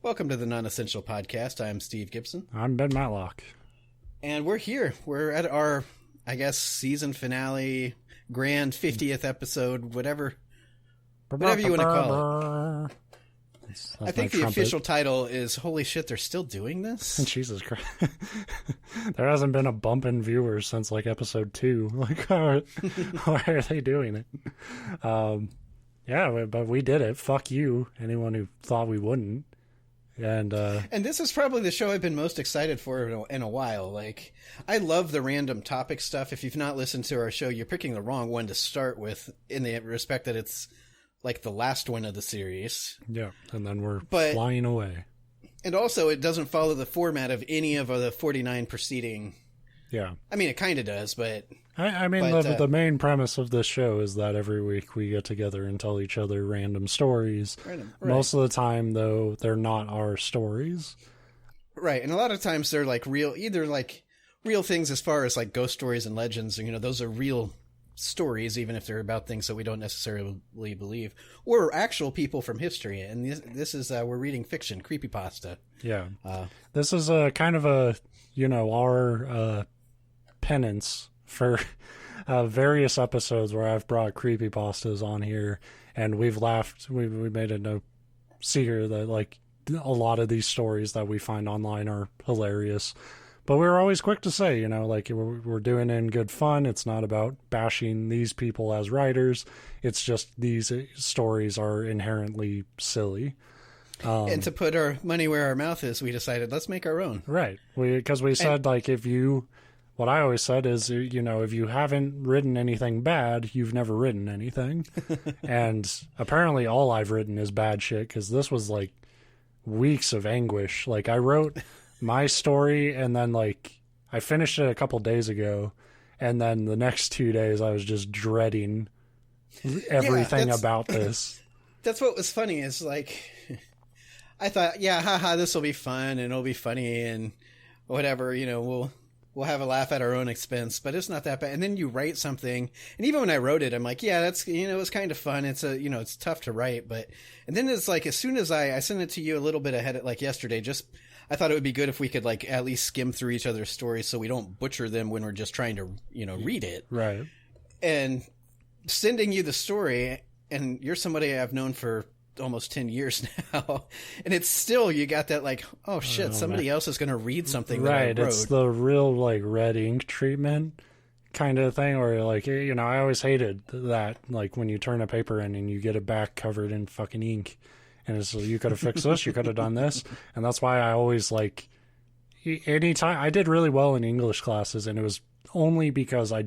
Welcome to the Non-Essential Podcast. I'm Steve Gibson. I'm Ben Matlock. And we're here. We're at our, season finale, grand 50th episode, whatever you want to call it. I think the official title is, holy shit, they're still doing this? Jesus Christ. There hasn't been a bump in viewers since, episode 2. Why are they doing it? Yeah, but we did it. Fuck you, anyone who thought we wouldn't. And this is probably the show I've been most excited for in a while. I love the random topic stuff. If you've not listened to our show, you're picking the wrong one to start with, in the respect that it's the last one of the series. Yeah, and then we're flying away. And also, it doesn't follow the format of any of the 49 preceding. Yeah. I mean, it kind of does, but... the main premise of this show is that every week we get together and tell each other random stories. Right. Most of the time, though, they're not our stories. Right, and a lot of times they're real things as far as ghost stories and legends. And, those are real stories, even if they're about things that we don't necessarily believe, or actual people from history. And this is we're reading fiction, Creepypasta. Yeah, this is a kind of our penance for various episodes where I've brought creepypastas on here, and we've laughed. We made it no secret that a lot of these stories that we find online are hilarious. But we're always quick to say, we're doing it in good fun. It's not about bashing these people as writers. It's just these stories are inherently silly. And to put our money where our mouth is, we decided, let's make our own. Right. Because we said, what I always said is, if you haven't written anything bad, you've never written anything. And apparently all I've written is bad shit, because this was weeks of anguish. I wrote my story, and then I finished it a couple days ago, and then the next 2 days I was just dreading everything about this. That's what was funny is I thought, yeah, haha, this will be fun and it'll be funny and whatever, we'll have a laugh at our own expense, but it's not that bad. And then you write something, and even when I wrote it, I'm like, yeah, that's, it's kind of fun. It's it's tough to write, and then it's as soon as I sent it to you a little bit ahead of yesterday, I thought it would be good if we could at least skim through each other's stories so we don't butcher them when we're just trying to, read it. Right. And sending you the story, and you're somebody I've known for almost 10 years now, and it's still, you got that oh shit, somebody else is going to read something that I wrote. It's the real red ink treatment kind of thing, or I always hated that, when you turn a paper in and you get it back covered in fucking ink. And it's, you could have fixed this, you could have done this. And that's why I always anytime I did really well in English classes, and it was only because I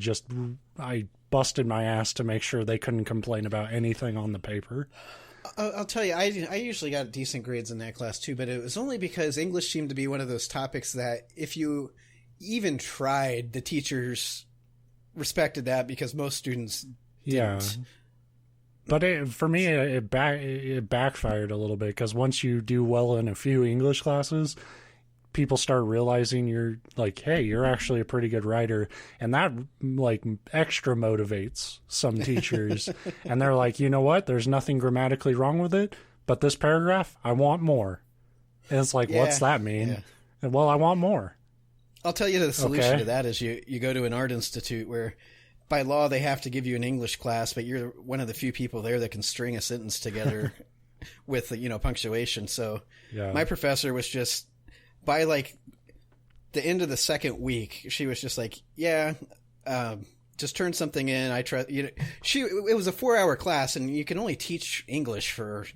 busted my ass to make sure they couldn't complain about anything on the paper. I'll tell you, I usually got decent grades in that class too, but it was only because English seemed to be one of those topics that if you even tried, the teachers respected that because most students didn't. Yeah. But for me, it backfired a little bit, because once you do well in a few English classes, people start realizing you're hey, you're actually a pretty good writer. And that extra motivates some teachers. And they're like, you know what? There's nothing grammatically wrong with it, but this paragraph, I want more. And it's what's that mean? Yeah. And, well, I want more. I'll tell you the solution to that is you go to an art institute where by law they have to give you an English class, but you're one of the few people there that can string a sentence together with punctuation. So my professor was just, by the end of the second week, she was just just turn something in. I try, it was a 4-hour class, and you can only teach English for,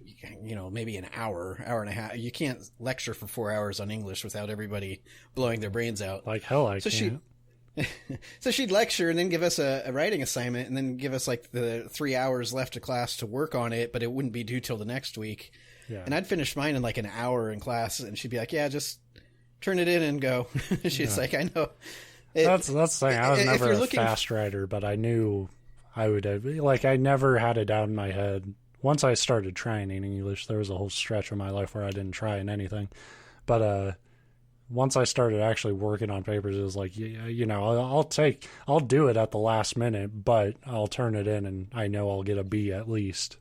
maybe an hour and a half. You can't lecture for 4 hours on English without everybody blowing their brains out. Hell, I can't. So she'd lecture and then give us a writing assignment, and then give us the 3 hours left of class to work on it, but it wouldn't be due till the next week. Yeah. And I'd finish mine in an hour in class, and she'd be like, yeah, just turn it in and go. She's like, I know. That's the thing. I was never a fast writer, but I knew I would have, I never had it down in my head. Once I started trying in English, there was a whole stretch of my life where I didn't try in anything. But once I started actually working on papers, it was I'll do it at the last minute, but I'll turn it in and I know I'll get a B at least.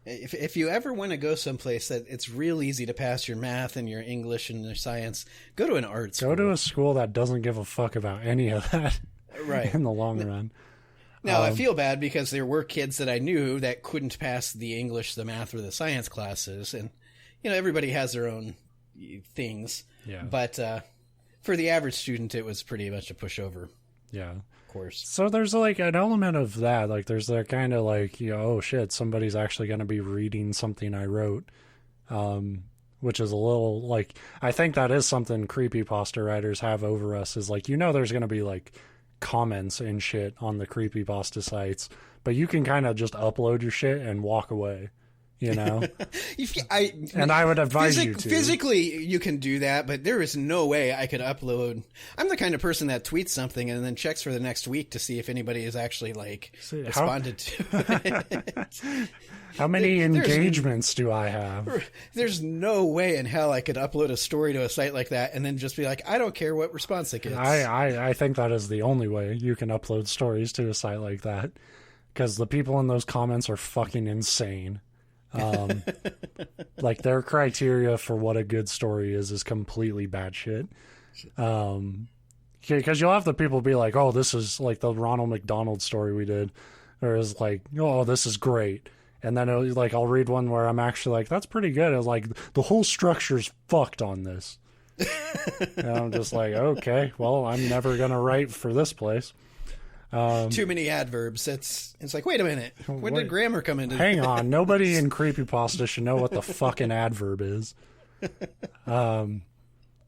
If you ever want to go someplace that it's real easy to pass your math and your English and your science, go to an art school. Go to a school that doesn't give a fuck about any of that. Right. In the long run. Now, I feel bad because there were kids that I knew that couldn't pass the English, the math, or the science classes. And, everybody has their own things. Yeah. But for the average student, it was pretty much a pushover. Yeah. Course. So there's like an element of that. Like there's that kind of like, oh shit, somebody's actually going to be reading something I wrote. Which is a little like, I think that is something creepypasta writers have over us is like, there's going to be like comments and shit on the creepypasta sites, but you can kind of just upload your shit and walk away. And I would advise you to. Physically, you can do that, but there is no way I could upload. I'm the kind of person that tweets something and then checks for the next week to see if anybody has actually responded to it. How many engagements do I have? There's no way in hell I could upload a story to a site like that and then just be like, I don't care what response it gets. I think that is the only way you can upload stories to a site like that, because the people in those comments are fucking insane. Like their criteria for what a good story is completely batshit. Because you'll have the people be like, oh, this is like the Ronald McDonald story we did, or is like, oh, this is great. And then I'll read one where I'm actually like, that's pretty good. It's like the whole structure's fucked on this. And I'm just like, okay, well, I'm never gonna write for this place. Too many adverbs. It's like, wait a minute. When did grammar come into? Hang on. Nobody in creepypasta should know what the fucking adverb is. So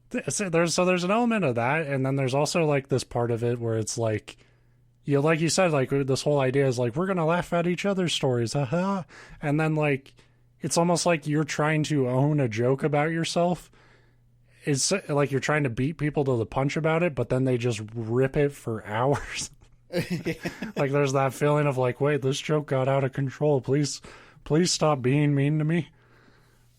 there's an element of that, and then there's also like this part of it where it's like, like you said, like this whole idea is like, we're gonna laugh at each other's stories, haha. And then like, it's almost like you're trying to own a joke about yourself. It's like you're trying to beat people to the punch about it, but then they just rip it for hours. Like there's that feeling of like, wait, this joke got out of control. Please stop being mean to me.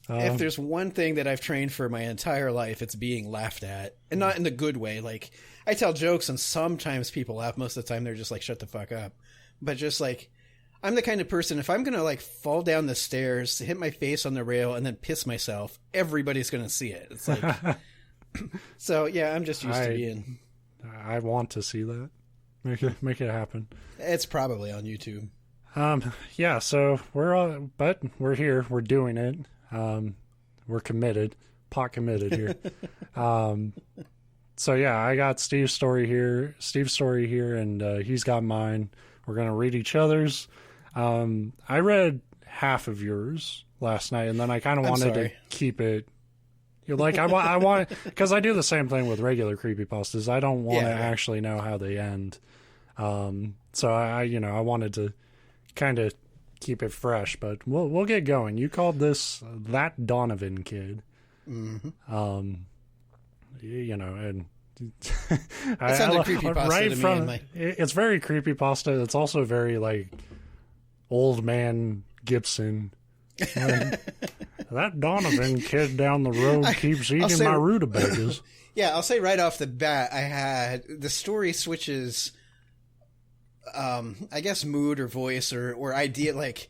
If there's one thing that I've trained for my entire life, it's being laughed at, and not in the good way. Like I tell jokes and sometimes people laugh. Most of the time they're just like, shut the fuck up. But just like, I'm the kind of person, if I'm going to like fall down the stairs, hit my face on the rail and then piss myself, everybody's going to see it. It's like, so yeah, I'm just used to being. I want to see that. Make it happen. It's probably on YouTube. Yeah, so we're here. We're doing it. We're committed. Pot committed here. So yeah, I got Steve's story here, and he's got mine. We're gonna read each other's. I read half of yours last night, and then I kind of wanted to keep it. Like I want, because I do the same thing with regular creepypastas. I don't want to actually know how they end. So I wanted to kind of keep it fresh, but we'll get going. You called this That Donovan Kid. Mm-hmm. And it sounded creepypasta right to from me. It's very creepypasta. It's also very like old man Gibson. That Donovan kid down the road keeps eating my rutabagas. Yeah, I'll say right off the bat, the story switches, I guess mood or voice or idea. Like,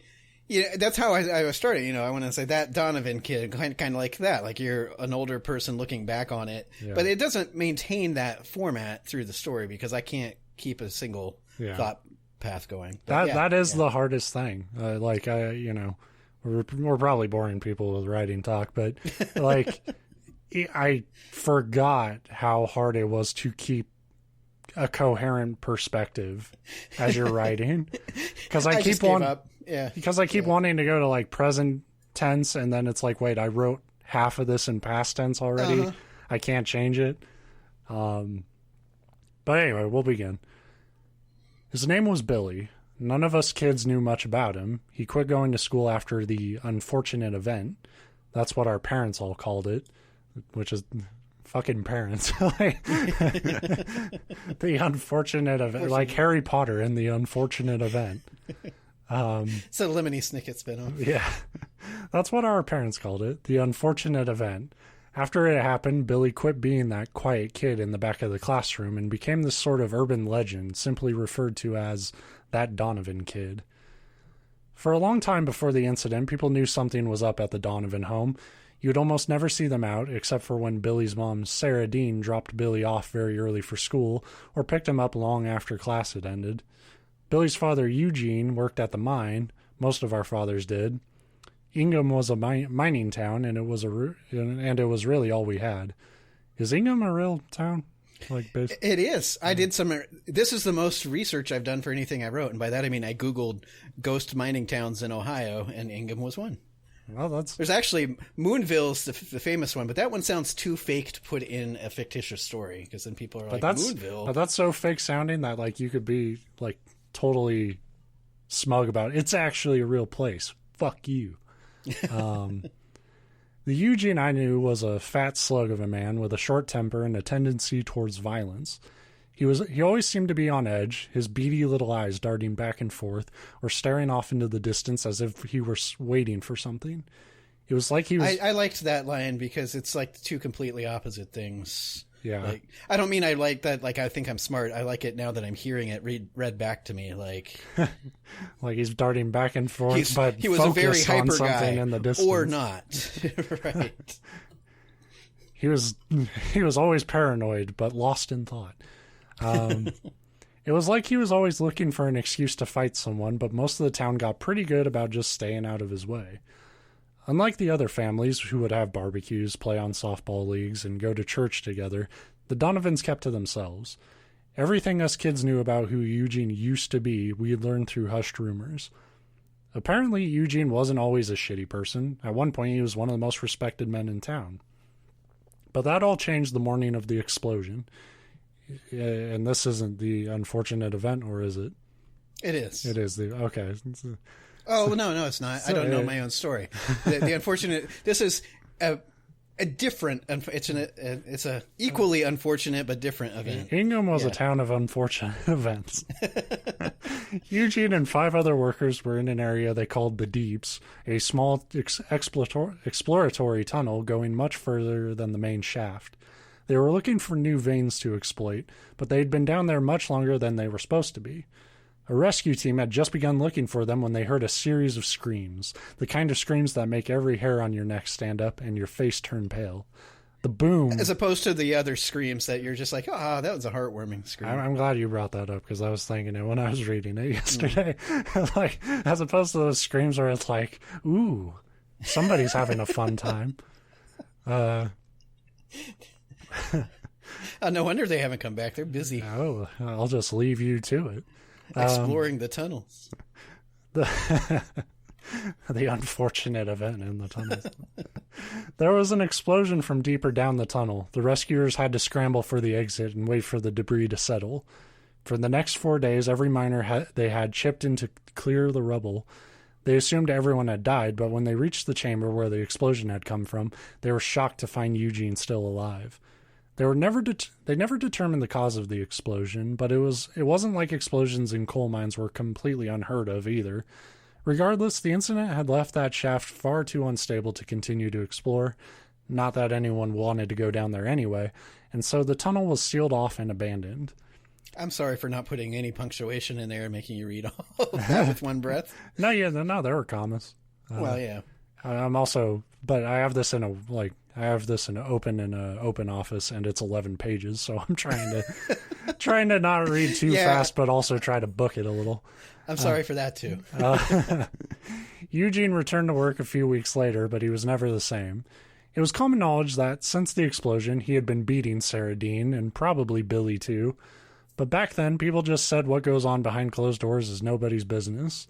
that's how I was starting. I want to say That Donovan Kid, kind of like that. Like you're an older person looking back on it, but it doesn't maintain that format through the story because I can't keep a single thought path going. But that is the hardest thing. We're probably boring people with writing talk, but like I forgot how hard it was to keep a coherent perspective as you're writing, because I keep wanting to go to like present tense, and then it's like, wait, I wrote half of this in past tense already. I can't change it. But anyway, we'll begin. His name was Billy. None of us kids knew much about him. He quit going to school after the unfortunate event. That's what our parents all called it, which is fucking parents. The unfortunate event, like Harry Potter and the unfortunate event. It's a Lemony Snicket spinoff. Yeah, that's what our parents called it, the unfortunate event. After it happened, Billy quit being that quiet kid in the back of the classroom and became this sort of urban legend, simply referred to as That Donovan Kid. For a long time before the incident, people knew something was up at the Donovan home. You'd almost never see them out, except for when Billy's mom, Sarah Dean, dropped Billy off very early for school or picked him up long after class had ended. Billy's father, Eugene, worked at the mine. Most of our fathers did. Ingham was a mining town, and it was really all we had. Is Ingham a real town? It is. I did some. This is the most research I've done for anything I wrote, and by that I mean I Googled ghost mining towns in Ohio, and Ingham was one. Well, there's actually Moonville's the famous one, but that one sounds too fake to put in a fictitious story because then people are Moonville. But that's so fake sounding that like you could be like totally smug about it. It's actually a real place. Fuck you. The Eugene I knew was a fat slug of a man with a short temper and a tendency towards violence. He always seemed to be on edge, his beady little eyes darting back and forth or staring off into the distance as if he were waiting for something. It was like he was... I liked that line because it's like two completely opposite things. Yeah. Like, I don't mean I like that, like I think I'm smart. I like it now that I'm hearing it read back to me. Like like he's darting back and forth, but he was a very hyper guy, in the distance. Or not. Right. He was always paranoid, but lost in thought. It was like he was always looking for an excuse to fight someone, but most of the town got pretty good about just staying out of his way. Unlike the other families who would have barbecues, play on softball leagues, and go to church together, the Donovans kept to themselves. Everything us kids knew about who Eugene used to be, we had learned through hushed rumors. Apparently, Eugene wasn't always a shitty person. At one point, he was one of the most respected men in town. But that all changed the morning of the explosion. And this isn't the unfortunate event, or is it? It is. It is. Okay. Oh, no, it's not. I don't know my own story. The unfortunate... This is a different... It's a equally unfortunate but different event. Ingham was a town of unfortunate events. Eugene and 5 other workers were in an area they called the Deeps, a small exploratory tunnel going much further than the main shaft. They were looking for new veins to exploit, but they'd been down there much longer than they were supposed to be. A rescue team had just begun looking for them when they heard a series of screams, the kind of screams that make every hair on your neck stand up and your face turn pale. The boom... As opposed to the other screams that you're just like, oh, that was a heartwarming scream. I'm glad you brought that up because I was thinking it when I was reading it yesterday. Like, as opposed to those screams where it's like, ooh, somebody's having a fun time. Oh, no wonder they haven't come back. They're busy. Oh, I'll just leave you to it. Exploring the tunnels. The unfortunate event in the tunnels. There was an explosion from deeper down the tunnel. The rescuers had to scramble for the exit and wait for the debris to settle. For the next 4 days, every miner they had chipped in to clear the rubble. They assumed everyone had died, but when they reached the chamber where the explosion had come from, they were shocked to find Eugene still alive. They never determined the cause of the explosion, but it wasn't like explosions in coal mines were completely unheard of either. Regardless, the incident had left that shaft far too unstable to continue to explore. Not that anyone wanted to go down there anyway, and so the tunnel was sealed off and abandoned. I'm sorry for not putting any punctuation in there and making you read all of that with one breath. No, there were commas. Well, yeah. I'm also, but I have this in an open office, and it's 11 pages, so I'm trying to not read too fast, but also try to book it a little. I'm sorry for that too. Eugene returned to work a few weeks later, but he was never the same. It was common knowledge that since the explosion, he had been beating Sarah Dean, and probably Billy too. But back then, people just said what goes on behind closed doors is nobody's business.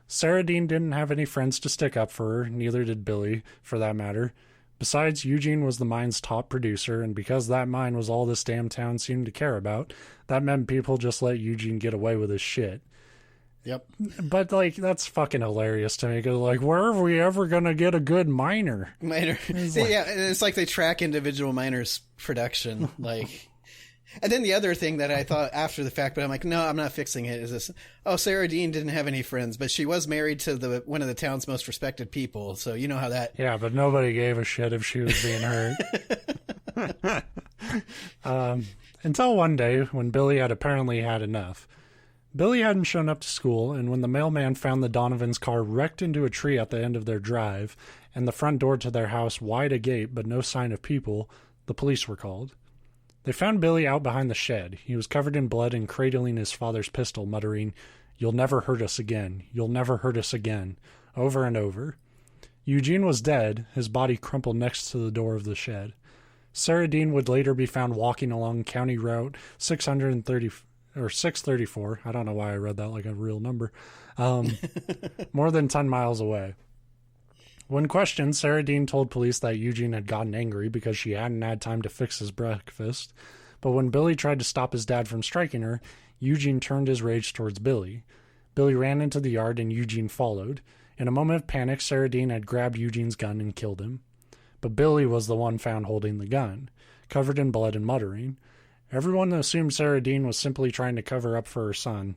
Sarah Dean didn't have any friends to stick up for her, neither did Billy, for that matter. Besides, Eugene was the mine's top producer, and because that mine was all this damn town seemed to care about, that meant people just let Eugene get away with his shit. Yep. But, like, that's fucking hilarious to me, because, like, where are we ever going to get a good miner? It's like they track individual miners' production, like... And then the other thing that I thought after the fact, but I'm like, no, I'm not fixing it, is this, Sarah Dean didn't have any friends, but she was married to one of the town's most respected people, so you know how that... Yeah, but nobody gave a shit if she was being hurt. Until one day, when Billy had apparently had enough. Billy hadn't shown up to school, and when the mailman found the Donovan's car wrecked into a tree at the end of their drive, and the front door to their house wide agape but no sign of people, the police were called. They found Billy out behind the shed. He was covered in blood and cradling his father's pistol, muttering, "You'll never hurt us again. You'll never hurt us again," over and over. Eugene was dead, his body crumpled next to the door of the shed. Sarah Dean would later be found walking along County Route 634. I don't know why I read that like a real number. More than 10 miles away. When questioned, Sarah Dean told police that Eugene had gotten angry because she hadn't had time to fix his breakfast. But when Billy tried to stop his dad from striking her, Eugene turned his rage towards Billy. Billy ran into the yard and Eugene followed. In a moment of panic, Sarah Dean had grabbed Eugene's gun and killed him. But Billy was the one found holding the gun, covered in blood and muttering. Everyone assumed Sarah Dean was simply trying to cover up for her son.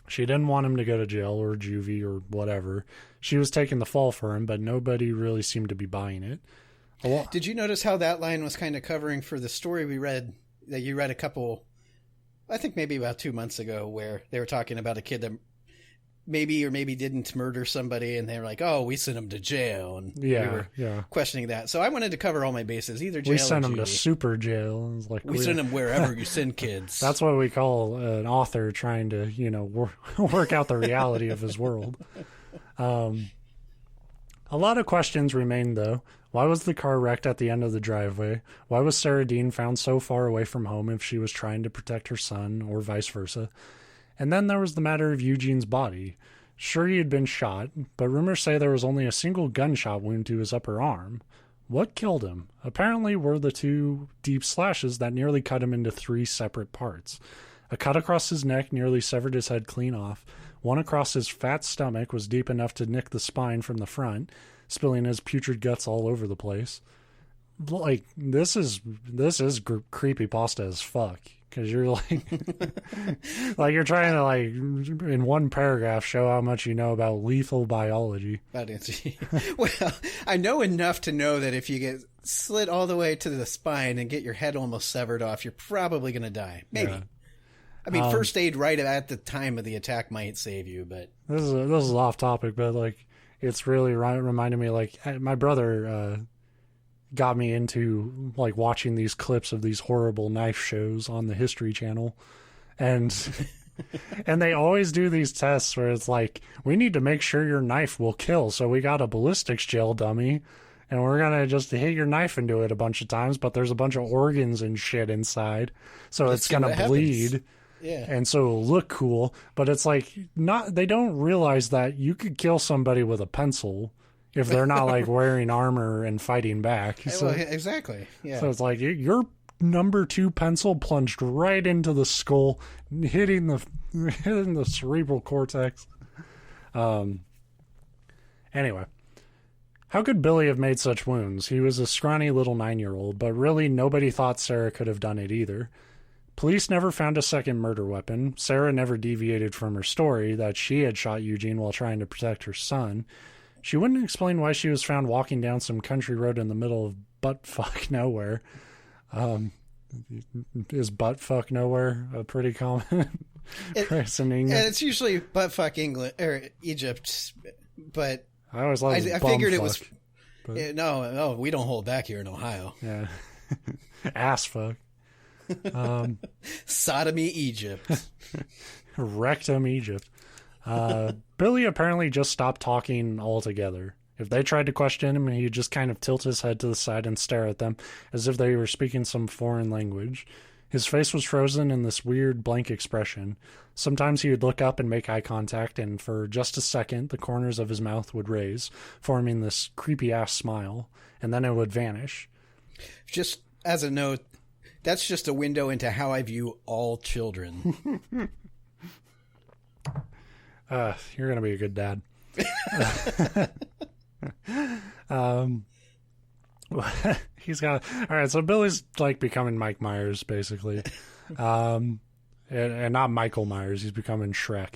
She didn't want him to go to jail or juvie or whatever. She was taking the fall for him, but nobody really seemed to be buying it. Did you notice how that line was kind of covering for the story we read, that you read a couple, I think maybe about 2 months ago, where they were talking about a kid that maybe or maybe didn't murder somebody, and they were like, "Oh, we sent him to jail," and we were questioning that. So I wanted to cover all my bases, either jail. We sent or him to super jail. It was like we send him wherever you send kids. That's what we call an author trying to, work out the reality of his world. A lot of questions remain, though. Why was the car wrecked at the end of the driveway? Why was Sarah Dean found so far away from home if she was trying to protect her son, or vice versa? And then there was the matter of Eugene's body. Sure, he had been shot, but rumors say there was only a single gunshot wound to his upper arm. What killed him? Apparently were the 2 deep slashes that nearly cut him into 3 separate parts. A cut across his neck nearly severed his head clean off. One across his fat stomach was deep enough to nick the spine from the front, spilling his putrid guts all over the place. Like, this is creepypasta as fuck. Because you're like you're trying to, like, in one paragraph, show how much you know about lethal biology. Well, I know enough to know that if you get slit all the way to the spine and get your head almost severed off, you're probably going to die. Maybe. Yeah. I mean, first aid right at the time of the attack might save you, but this is off topic. But like, it's really reminded me, like, my brother got me into, like, watching these clips of these horrible knife shows on the History Channel, and they always do these tests where it's like, we need to make sure your knife will kill, so we got a ballistics gel dummy, and we're gonna just hit your knife into it a bunch of times, but there's a bunch of organs and shit inside, so it's gonna bleed. Yeah. And so it'll look cool, but it's like, they don't realize that you could kill somebody with a pencil if they're not, like, wearing armor and fighting back. So, well, exactly. Yeah. So it's like your number 2 pencil plunged right into the skull, hitting the cerebral cortex. Anyway, how could Billy have made such wounds? He was a scrawny little 9-year-old, but really nobody thought Sarah could have done it either. Police never found a second murder weapon. Sarah never deviated from her story that she had shot Eugene while trying to protect her son. She wouldn't explain why she was found walking down some country road in the middle of buttfuck nowhere. Is buttfuck nowhere a pretty common phrase in English? It's usually buttfuck England or Egypt, but I always loved I figured it was. But, no, we don't hold back here in Ohio. Yeah, ass fuck. Sodomy Egypt. Rectum Egypt. Billy apparently just stopped talking altogether. If they tried to question him, he'd just kind of tilt his head to the side and stare at them as if they were speaking some foreign language. His face was frozen in this weird blank expression. Sometimes he would look up and make eye contact, and for just a second the corners of his mouth would raise, forming this creepy-ass smile, and then it would vanish. Just as a note, that's just a window into how I view all children. You're going to be a good dad. He's got... All right, so Billy's, like, becoming Mike Myers, basically. And not Michael Myers. He's becoming Shrek.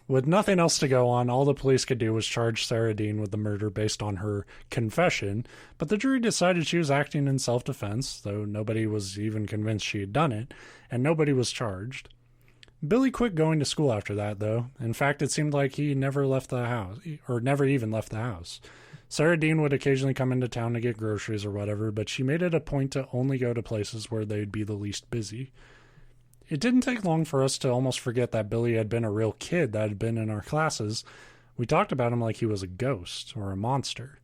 With nothing else to go on, all the police could do was charge Sarah Dean with the murder based on her confession, but the jury decided she was acting in self-defense, though nobody was even convinced she had done it, and nobody was charged. Billy quit going to school after that, though. In fact, it seemed like he never left the house, or never even left the house. Sarah Dean would occasionally come into town to get groceries or whatever, but she made it a point to only go to places where they'd be the least busy. It didn't take long for us to almost forget that Billy had been a real kid that had been in our classes. We talked about him like he was a ghost or a monster.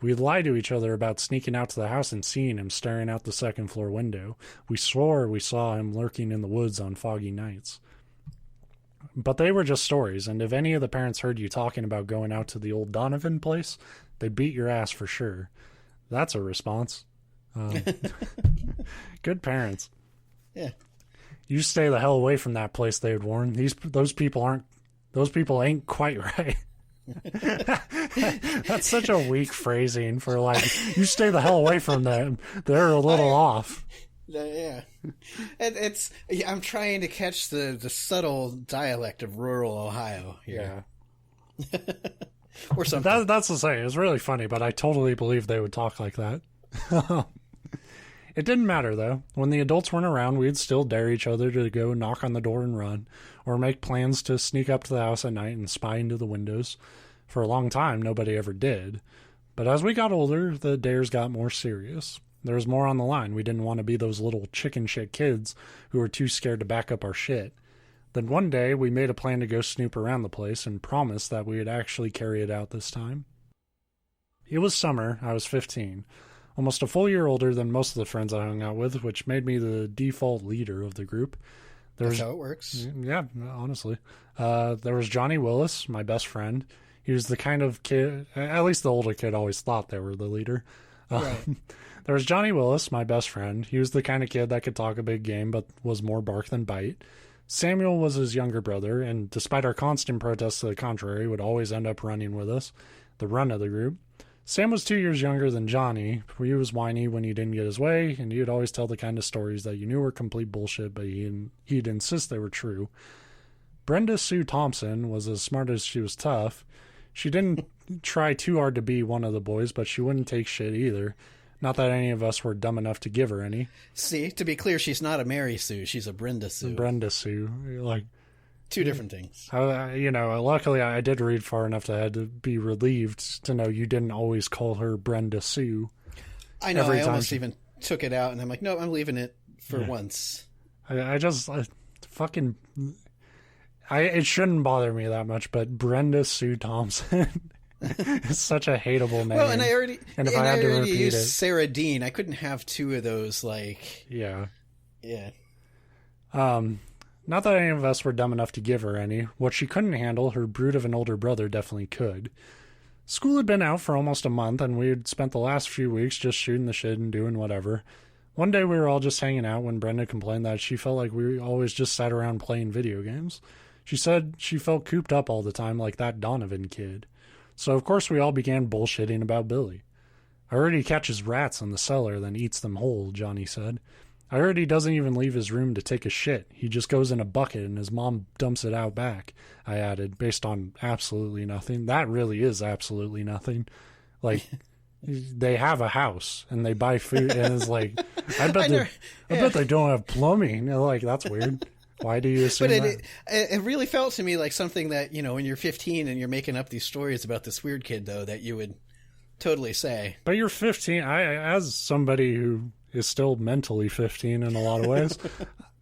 We'd lie to each other about sneaking out to the house and seeing him staring out the second-floor window. We swore we saw him lurking in the woods on foggy nights. But they were just stories, and if any of the parents heard you talking about going out to the old Donovan place, they'd beat your ass for sure. That's a response. Good parents. Yeah. You stay the hell away from that place, they'd warn. Those people ain't quite right. That's such a weak phrasing for like, you stay the hell away from them. They're a little off. Yeah. I'm trying to catch the subtle dialect of rural Ohio here. Yeah. Or something. That's the same. It's really funny, but I totally believe they would talk like that. It didn't matter, though. When the adults weren't around, we'd still dare each other to go knock on the door and run, or make plans to sneak up to the house at night and spy into the windows. For a long time, nobody ever did. But as we got older, the dares got more serious. There was more on the line. We didn't want to be those little chicken shit kids who were too scared to back up our shit. Then one day, we made a plan to go snoop around the place and promised that we would actually carry it out this time. It was summer. I was 15. Almost a full year older than most of the friends I hung out with, which made me the default leader of the group. That's how it works. Yeah, honestly. There was Johnny Willis, my best friend. He was the kind of kid, at least the older kid always thought they were the leader. Right. There was Johnny Willis, my best friend. He was the kind of kid that could talk a big game, but was more bark than bite. Samuel was his younger brother, and despite our constant protests to the contrary, would always end up running with us, the run of the group. Sam was 2 years younger than Johnny. He was whiny when he didn't get his way, and he would always tell the kind of stories that you knew were complete bullshit, but he'd insist they were true. Brenda Sue Thompson was as smart as she was tough. She didn't try too hard to be one of the boys, but she wouldn't take shit either. Not that any of us were dumb enough to give her any. See, to be clear, she's not a Mary Sue. She's a Brenda Sue. Brenda Sue. Like, two different things. Luckily I did read far enough that I had to be relieved to know you didn't always call her Brenda Sue. I know, I almost even took it out, and I'm like, no, I'm leaving it for once. It shouldn't bother me that much, but Brenda Sue Thompson is such a hateable name. Well, and I already used Sarah Dean. I couldn't have two of those, like... Yeah. Yeah. Not that any of us were dumb enough to give her any. What she couldn't handle, her brood of an older brother definitely could. School had been out for almost a month, and we had spent the last few weeks just shooting the shit and doing whatever. One day we were all just hanging out when Brenda complained that she felt like we always just sat around playing video games. She said she felt cooped up all the time like that Donovan kid. So of course we all began bullshitting about Billy. I heard he catches rats in the cellar, then eats them whole, Johnny said. I heard he doesn't even leave his room to take a shit. He just goes in a bucket and his mom dumps it out back, I added, based on absolutely nothing. That really is absolutely nothing. Like, they have a house and they buy food, and it's like, I bet they don't have plumbing. Like, that's weird. Why do you assume that? It really felt to me like something that, when you're 15 and you're making up these stories about this weird kid, though, that you would totally say. But you're 15. As somebody who is still mentally 15 in a lot of ways,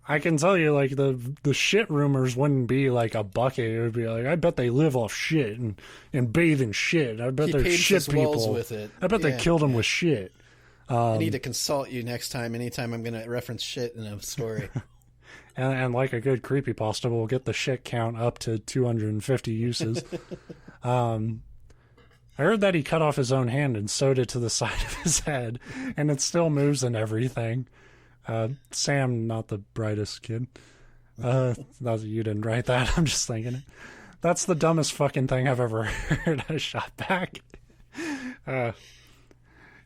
I can tell you, like, the shit rumors wouldn't be like a bucket. It would be like, I bet they live off shit and bathe in shit. I bet they're shit people. With it. I bet they killed them with shit. I need to consult you next time, anytime I'm going to reference shit in a story. And like a good creepypasta, we'll get the shit count up to 250 uses. I heard that he cut off his own hand and sewed it to the side of his head, and it still moves and everything. Sam, not the brightest kid. You didn't write that. I'm just thinking it. That's the dumbest fucking thing I've ever heard. I shot back.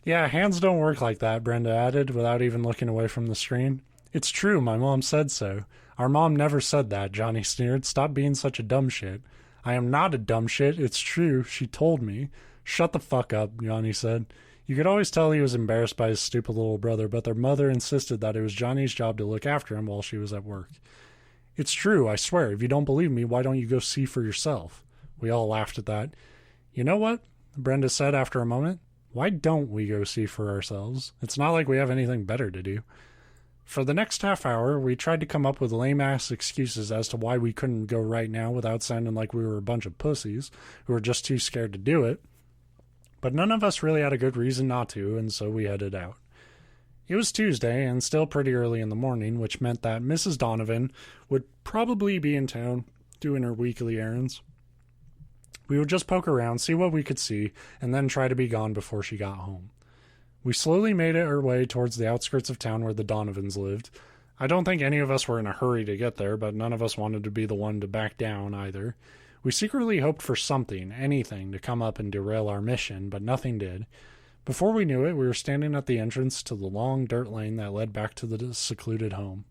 Yeah, hands don't work like that, Brenda added, without even looking away from the screen. It's true, my mom said so. Our mom never said that, Johnny sneered. Stop being such a dumb shit. I am not a dumb shit. It's true. She told me. Shut the fuck up, Johnny said. You could always tell he was embarrassed by his stupid little brother, but their mother insisted that it was Johnny's job to look after him while she was at work. It's true, I swear. If you don't believe me, why don't you go see for yourself? We all laughed at that. You know what? Brenda said after a moment. Why don't we go see for ourselves? It's not like we have anything better to do. For the next half hour, we tried to come up with lame-ass excuses as to why we couldn't go right now without sounding like we were a bunch of pussies who were just too scared to do it. But none of us really had a good reason not to, and so we headed out. It was Tuesday, and still pretty early in the morning, which meant that Mrs. Donovan would probably be in town doing her weekly errands. We would just poke around, see what we could see, and then try to be gone before she got home. We slowly made our way towards the outskirts of town where the Donovans lived. I don't think any of us were in a hurry to get there, but none of us wanted to be the one to back down either. We secretly hoped for something, anything, to come up and derail our mission, but nothing did. Before we knew it, we were standing at the entrance to the long dirt lane that led back to the secluded home.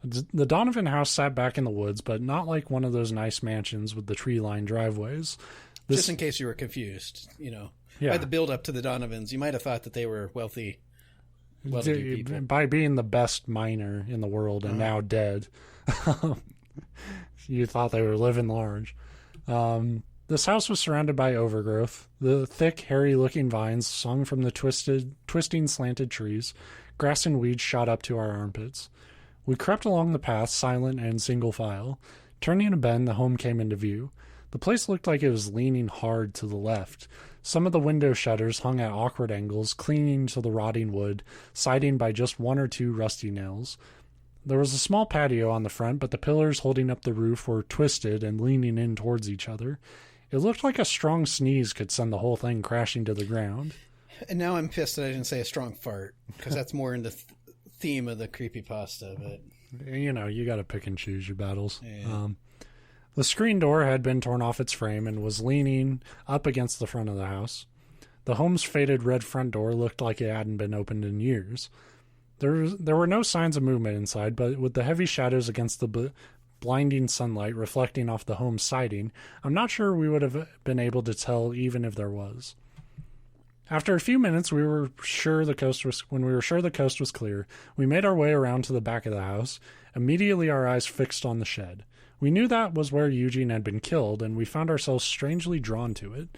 The Donovan house sat back in the woods, but not like one of those nice mansions with the tree-lined driveways. Just in case you were confused, by the build-up to the Donovans, you might have thought that they were wealthy people. By being the best miner in the world and now dead, you thought they were living large. This house was surrounded by overgrowth. The thick, hairy-looking vines swung from the twisting, slanted trees. Grass and weeds shot up to our armpits. We crept along the path, silent and single file. Turning a bend, the home came into view. The place looked like it was leaning hard to the left. Some of the window shutters hung at awkward angles, clinging to the rotting wood, siding by just one or two rusty nails. There was a small patio on the front, but the pillars holding up the roof were twisted and leaning in towards each other. It looked like a strong sneeze could send the whole thing crashing to the ground. And now I'm pissed that I didn't say a strong fart, because that's more in the theme of the creepypasta. But you got to pick and choose your battles. Yeah. The screen door had been torn off its frame and was leaning up against the front of the house. The home's faded red front door looked like it hadn't been opened in years. There were no signs of movement inside, but with the heavy shadows against the blinding sunlight reflecting off the home's siding, I'm not sure we would have been able to tell even if there was. After a few minutes, when we were sure the coast was clear, we made our way around to the back of the house. Immediately our eyes fixed on the shed. We knew that was where Eugene had been killed, and we found ourselves strangely drawn to it.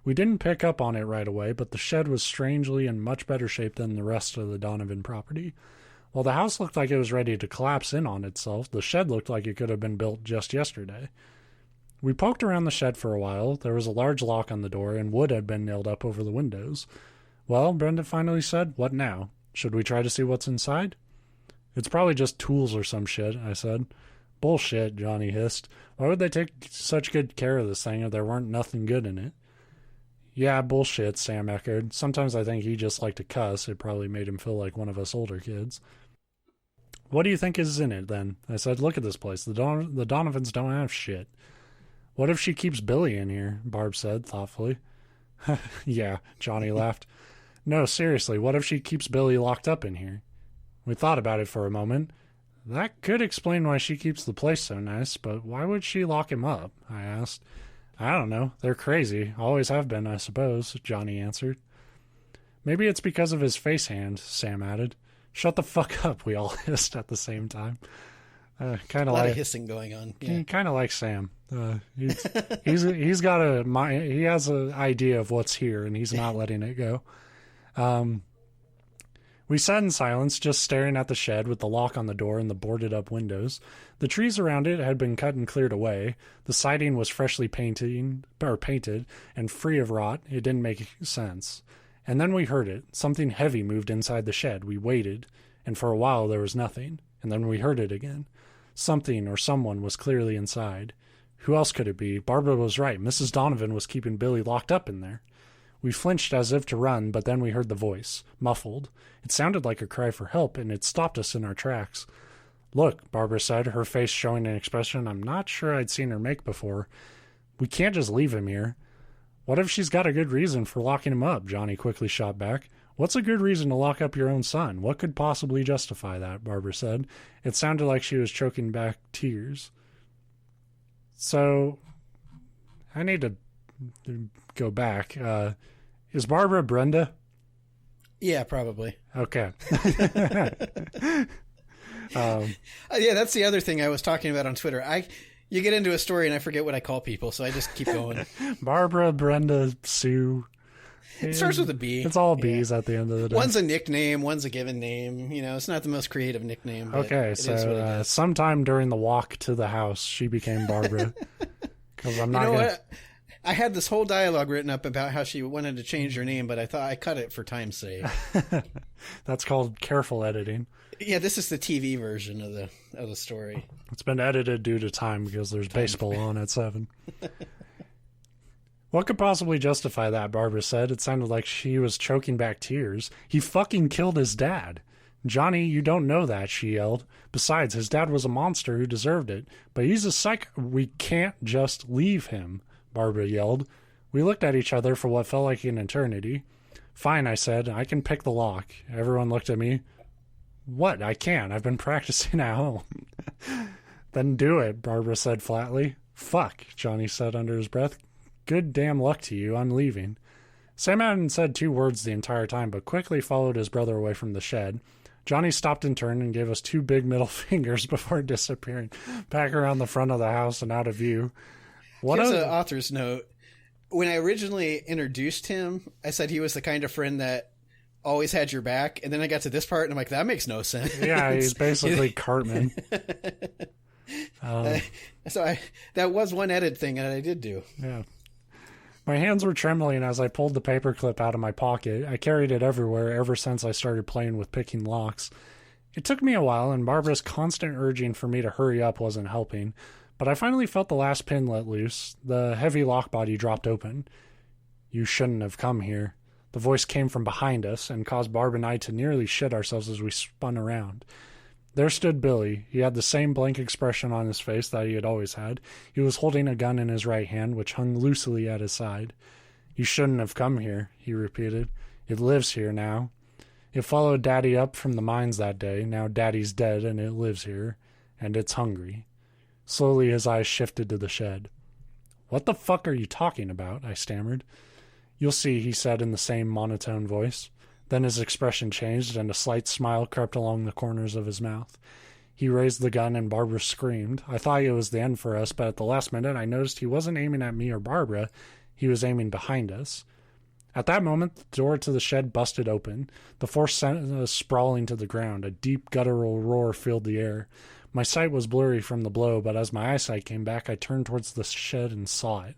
We didn't pick up on it right away, but the shed was strangely in much better shape than the rest of the Donovan property. While the house looked like it was ready to collapse in on itself, the shed looked like it could have been built just yesterday. We poked around the shed for a while. There was a large lock on the door, and wood had been nailed up over the windows. Well, Brenda finally said, what now? Should we try to see what's inside? It's probably just tools or some shit, I said. Bullshit, Johnny hissed. Why would they take such good care of this thing if there weren't nothing good in it? Yeah, bullshit, Sam echoed. Sometimes I think he just liked to cuss. It probably made him feel like one of us older kids. What do you think is in it, then? I said, look at this place. The Donovans don't have shit. What if she keeps Billy in here? Barb said, thoughtfully. Yeah, Johnny laughed. No, seriously, what if she keeps Billy locked up in here? We thought about it for a moment. That could explain why she keeps the place so nice, but why would she lock him up? I asked. I don't know. They're crazy. Always have been, I suppose, Johnny answered. Maybe it's because of his face hand, Sam added. Shut the fuck up, we all hissed at the same time. Kind of like of hissing going on. Yeah. Kind of like Sam. He's got he has an idea of what's here, and he's not letting it go. We sat in silence, just staring at the shed with the lock on the door and the boarded-up windows. The trees around it had been cut and cleared away. The siding was freshly painted and free of rot. It didn't make sense. And then we heard it. Something heavy moved inside the shed. We waited, and for a while there was nothing. And then we heard it again. Something or someone was clearly inside. Who else could it be? Barbara was right. Mrs. Donovan was keeping Billy locked up in there. We flinched as if to run, but then we heard the voice, muffled. It sounded like a cry for help, and it stopped us in our tracks. Look, Barbara said, her face showing an expression I'm not sure I'd seen her make before. We can't just leave him here. What if she's got a good reason for locking him up? Johnny quickly shot back. What's a good reason to lock up your own son? What could possibly justify that? Barbara said. It sounded like she was choking back tears. So, I need to go back. Is Barbara Brenda? Yeah, probably. Okay. Yeah, that's the other thing I was talking about on Twitter. You get into a story and I forget what I call people, so I just keep going. Barbara, Brenda, Sue. It starts with a B. It's all B's at the end of the day. One's a nickname, one's a given name. It's not the most creative nickname. But okay, so sometime during the walk to the house, she became Barbara. Because I'm not what? I had this whole dialogue written up about how she wanted to change her name, but I thought I cut it for time's sake. That's called careful editing. Yeah, this is the TV version of the story. It's been edited due to time because there's baseball on at 7. What could possibly justify that, Barbara said. It sounded like she was choking back tears. He fucking killed his dad. Johnny, you don't know that, she yelled. Besides, his dad was a monster who deserved it. But he's a psych. We can't just leave him, Barbara yelled. We looked at each other for what felt like an eternity. Fine, I said. I can pick the lock. Everyone looked at me. What? I can't. I've been practicing at home. Then do it, Barbara said flatly. Fuck, Johnny said under his breath. Good damn luck to you. I'm leaving. Sam hadn't said 2 words the entire time, but quickly followed his brother away from the shed. Johnny stopped in turn and gave us 2 big middle fingers before disappearing back around the front of the house and out of view. Here's an author's note. When I originally introduced him, I said he was the kind of friend that always had your back, and then I got to this part, and I'm like, that makes no sense. Yeah, he's basically Cartman. That was one edit thing that I did do. Yeah. My hands were trembling as I pulled the paperclip out of my pocket. I carried it everywhere ever since I started playing with picking locks. It took me a while, and Barbara's constant urging for me to hurry up wasn't helping, but I finally felt the last pin let loose. The heavy lock body dropped open. You shouldn't have come here. The voice came from behind us and caused Barb and I to nearly shit ourselves as we spun around. There stood Billy. He had the same blank expression on his face that he had always had. He was holding a gun in his right hand, which hung loosely at his side. You shouldn't have come here, he repeated. It lives here now. It followed Daddy up from the mines that day. Now Daddy's dead and it lives here. And it's hungry. Slowly his eyes shifted to the shed. What the fuck are you talking about? I stammered. You'll see, he said in the same monotone voice. Then his expression changed, and a slight smile crept along the corners of his mouth. He raised the gun, and Barbara screamed. I thought it was the end for us, but at the last minute I noticed he wasn't aiming at me or Barbara. He was aiming behind us. At that moment, the door to the shed busted open. The force sent us sprawling to the ground. A deep guttural roar filled the air. My sight was blurry from the blow, but as my eyesight came back, I turned towards the shed and saw it.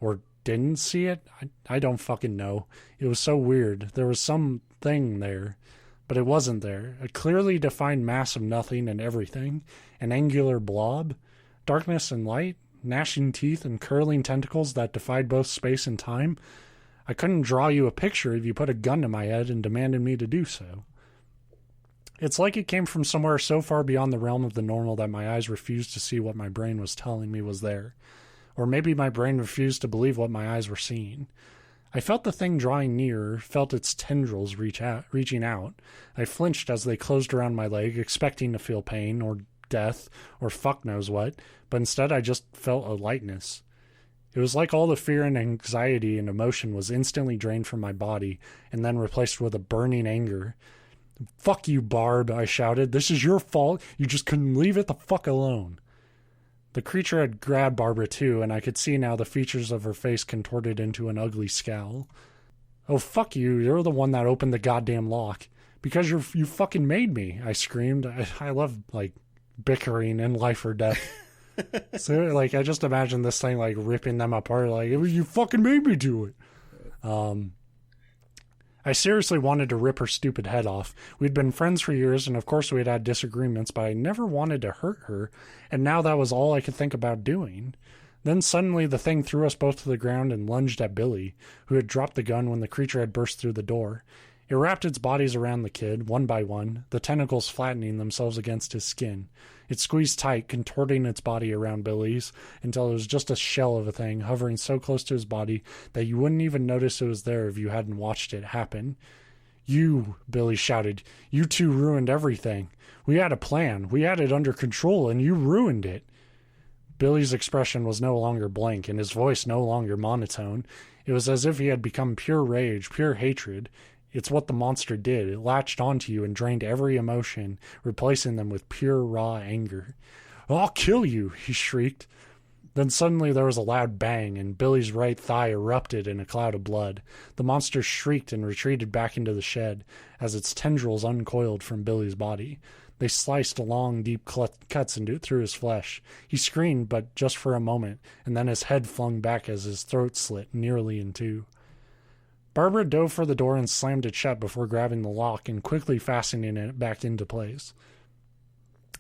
Or didn't see it? I don't fucking know. It was so weird. There was something there, but it wasn't there. A clearly defined mass of nothing and everything. An angular blob. Darkness and light. Gnashing teeth and curling tentacles that defied both space and time. I couldn't draw you a picture if you put a gun to my head and demanded me to do so. It's like it came from somewhere so far beyond the realm of the normal that my eyes refused to see what my brain was telling me was there. Or maybe my brain refused to believe what my eyes were seeing. I felt the thing drawing nearer, felt its tendrils reaching out. I flinched as they closed around my leg, expecting to feel pain, or death, or fuck knows what, but instead I just felt a lightness. It was like all the fear and anxiety and emotion was instantly drained from my body, and then replaced with a burning anger. Fuck you, Barb, I shouted. This is your fault. You just couldn't leave it the fuck alone. The creature had grabbed Barbara too, and I could see now the features of her face contorted into an ugly scowl. Oh, fuck you. You're the one that opened the goddamn lock. Because you fucking made me, I screamed. I love, bickering in life or death. So, I just imagine this thing, ripping them apart. You fucking made me do it. I seriously wanted to rip her stupid head off. We'd been friends for years, and of course we'd had disagreements, but I never wanted to hurt her, and now that was all I could think about doing. Then suddenly the thing threw us both to the ground and lunged at Billy, who had dropped the gun when the creature had burst through the door. It wrapped its bodies around the kid, one by one, the tentacles flattening themselves against his skin. It squeezed tight, contorting its body around Billy's, until it was just a shell of a thing, hovering so close to his body that you wouldn't even notice it was there if you hadn't watched it happen. You, Billy shouted, you two ruined everything. We had a plan. We had it under control, and you ruined it. Billy's expression was no longer blank, and his voice no longer monotone. It was as if he had become pure rage, pure hatred. It's what the monster did. It latched onto you and drained every emotion, replacing them with pure, raw anger. I'll kill you, he shrieked. Then suddenly there was a loud bang, and Billy's right thigh erupted in a cloud of blood. The monster shrieked and retreated back into the shed as its tendrils uncoiled from Billy's body. They sliced long, deep cuts through his flesh. He screamed, but just for a moment, and then his head flung back as his throat slit nearly in two. Barbara dove for the door and slammed it shut before grabbing the lock and quickly fastening it back into place.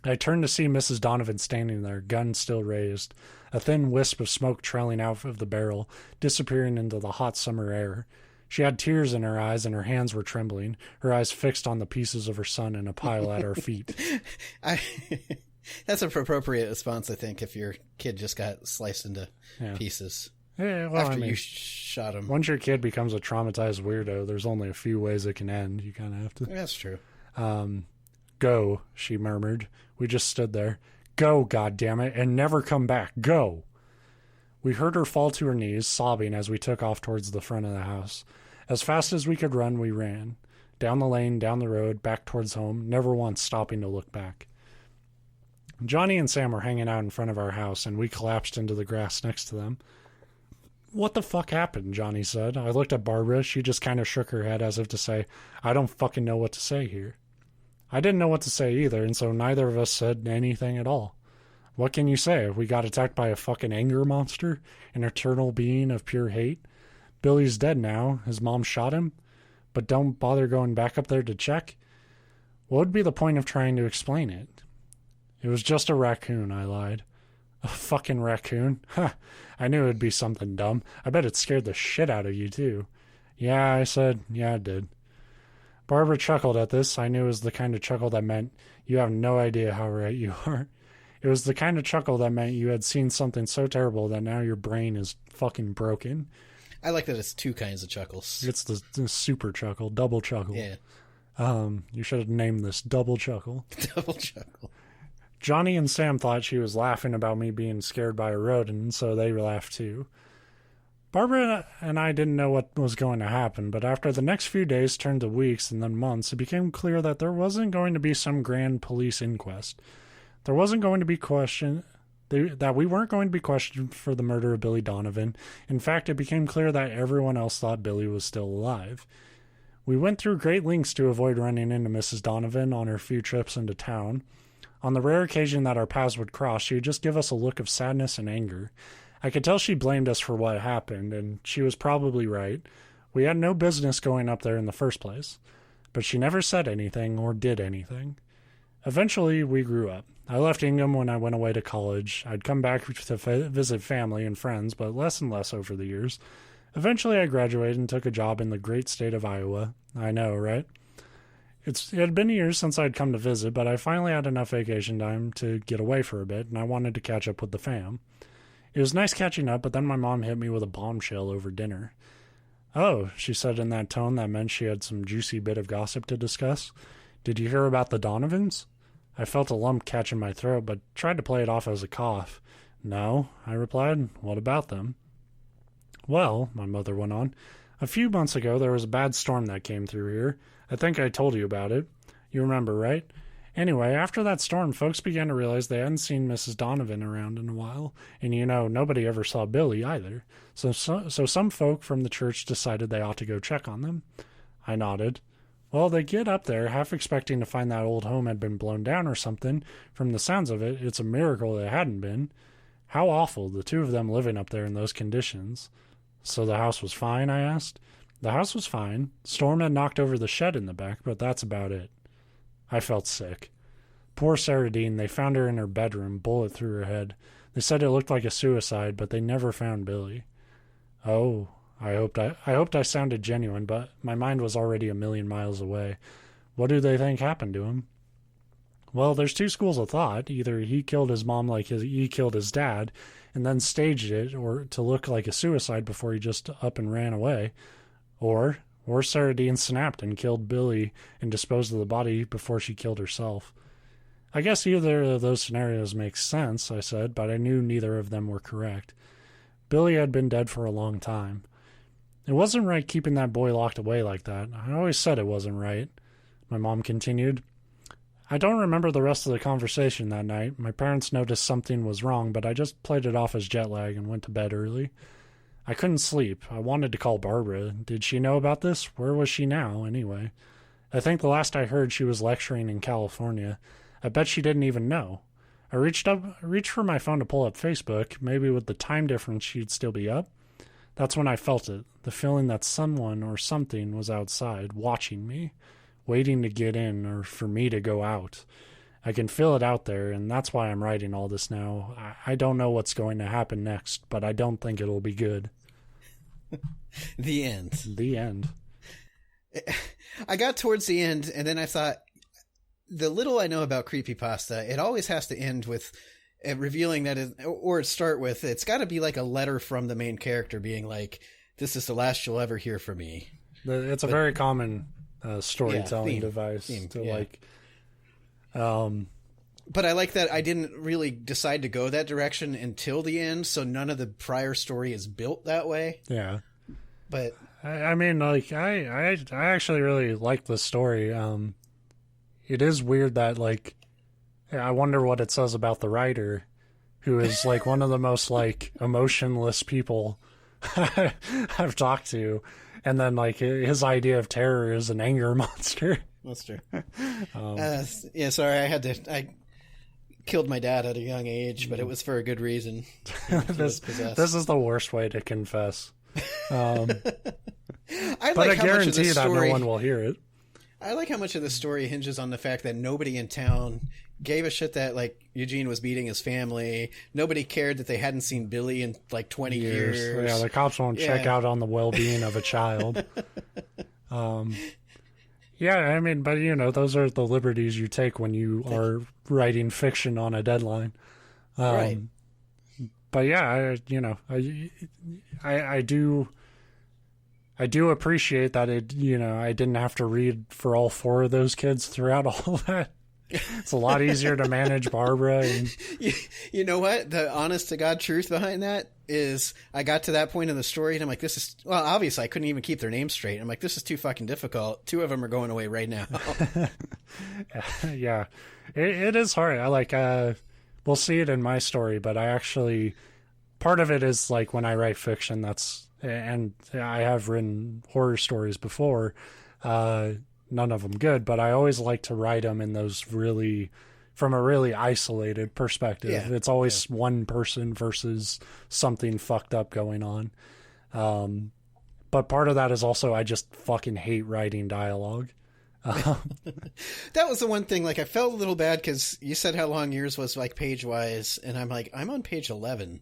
I turned to see Mrs. Donovan standing there, gun still raised, a thin wisp of smoke trailing out of the barrel, disappearing into the hot summer air. She had tears in her eyes and her hands were trembling, her eyes fixed on the pieces of her son in a pile at our feet. That's an appropriate response, I think, if your kid just got sliced into pieces. Yeah, well, after you shot him. Once your kid becomes a traumatized weirdo, there's only a few ways it can end. You kind of have to... That's true. Go, she murmured. We just stood there. Go, goddammit, and never come back. Go! We heard her fall to her knees, sobbing as we took off towards the front of the house. As fast as we could run, we ran. Down the lane, down the road, back towards home, never once stopping to look back. Johnny and Sam were hanging out in front of our house, and we collapsed into the grass next to them. What the fuck happened? Johnny said. I looked at Barbara. She just kind of shook her head as if to say, I don't fucking know what to say here. I didn't know what to say either, and so neither of us said anything at all. What can you say? We got attacked by a fucking anger monster? An eternal being of pure hate? Billy's dead now. His mom shot him? But don't bother going back up there to check? What would be the point of trying to explain it? It was just a raccoon, I lied. A fucking raccoon? Ha! I knew it'd be something dumb. I bet it scared the shit out of you, too. Yeah, I said. Yeah, it did. Barbara chuckled at this. I knew it was the kind of chuckle that meant, you have no idea how right you are. It was the kind of chuckle that meant you had seen something so terrible that now your brain is fucking broken. I like that it's two kinds of chuckles. It's the super chuckle, double chuckle. Yeah. You should have named this double chuckle. Double chuckle. Johnny and Sam thought she was laughing about me being scared by a rodent, so they laughed too. Barbara and I didn't know what was going to happen, but after the next few days turned to weeks and then months, it became clear that there wasn't going to be some grand police inquest. There wasn't going to be that we weren't going to be questioned for the murder of Billy Donovan. In fact, it became clear that everyone else thought Billy was still alive. We went through great lengths to avoid running into Mrs. Donovan on her few trips into town. On the rare occasion that our paths would cross, she would just give us a look of sadness and anger. I could tell she blamed us for what happened, and she was probably right. We had no business going up there in the first place. But she never said anything or did anything. Eventually, we grew up. I left Ingham when I went away to college. I'd come back to visit family and friends, but less and less over the years. Eventually, I graduated and took a job in the great state of Iowa. I know, right? It had been years since I'd come to visit, but I finally had enough vacation time to get away for a bit, and I wanted to catch up with the fam. It was nice catching up, but then my mom hit me with a bombshell over dinner. Oh, she said in that tone that meant she had some juicy bit of gossip to discuss. Did you hear about the Donovans? I felt a lump catch in my throat, but tried to play it off as a cough. No, I replied. What about them? Well, my mother went on, a few months ago there was a bad storm that came through here. I think I told you about it. You remember, right? Anyway, after that storm, folks began to realize they hadn't seen Mrs. Donovan around in a while, and nobody ever saw Billy either. So some folk from the church decided they ought to go check on them. I nodded. Well, they get up there, half expecting to find that old home had been blown down or something. From the sounds of it, it's a miracle it hadn't been. How awful, the two of them living up there in those conditions. So the house was fine, I asked. The house was fine. Storm had knocked over the shed in the back, but that's about it. I felt sick. Poor Sarah Dean, they found her in her bedroom, bullet through her head. They said it looked like a suicide, but they never found Billy. Oh, I hoped I sounded genuine, but my mind was already a million miles away. What do they think happened to him? Well, there's two schools of thought. Either he killed his mom like he killed his dad, and then staged it or to look like a suicide before he just up and ran away. Or Sarah Dean snapped and killed Billy and disposed of the body before she killed herself. I guess either of those scenarios makes sense, I said, but I knew neither of them were correct. Billy had been dead for a long time. It wasn't right keeping that boy locked away like that. I always said it wasn't right. My mom continued. I don't remember the rest of the conversation that night. My parents noticed something was wrong, but I just played it off as jet lag and went to bed early. I couldn't sleep. I wanted to call Barbara. Did she know about this? Where was she now, anyway? I think the last I heard she was lecturing in California. I bet she didn't even know. I reached for my phone to pull up Facebook. Maybe with the time difference she'd still be up. That's when I felt it. The feeling that someone or something was outside, watching me, waiting to get in or for me to go out. I can feel it out there, and that's why I'm writing all this now. I don't know what's going to happen next, but I don't think it'll be good. The end. The end. I got towards the end, and then I thought, the little I know about Creepypasta, it always has to end with revealing that, or start with, it's got to be like a letter from the main character being like, this is the last you'll ever hear from me. It's a very common storytelling device to but I like that I didn't really decide to go that direction until the end, so none of the prior story is built that way. Yeah. But I mean, like, I actually really like the story. It is weird that, like, I wonder what it says about the writer, who is like one of the most like emotionless people I've talked to, and then like his idea of terror is an anger monster. That's true. Yeah, sorry, I killed my dad at a young age, but it was for a good reason. This is the worst way to confess. But I guarantee that no one will hear it. I like how much of the story hinges on the fact that nobody in town gave a shit that like Eugene was beating his family. Nobody cared that they hadn't seen Billy in like 20 years. Yeah, the cops won't check out on the well-being of a child. Yeah, I mean, but you know, those are the liberties you take when you are writing fiction on a deadline. Right. But yeah, I do appreciate that I didn't have to read for all four of those kids throughout all that. It's a lot easier to manage Barbara. And... You know what? The honest to God truth behind that is I got to that point in the story and I'm like, obviously I couldn't even keep their names straight. I'm like, this is too fucking difficult. Two of them are going away right now. Yeah, it is hard. We'll see it in my story, but part of it is like when I write fiction, and I have written horror stories before, none of them good, but I always like to write them in those from a really isolated perspective. Yeah. It's always one person versus something fucked up going on. But part of that is also I just fucking hate writing dialogue. That was the one thing, like I felt a little bad because you said how long yours was like page-wise, and I'm like, I'm on page 11.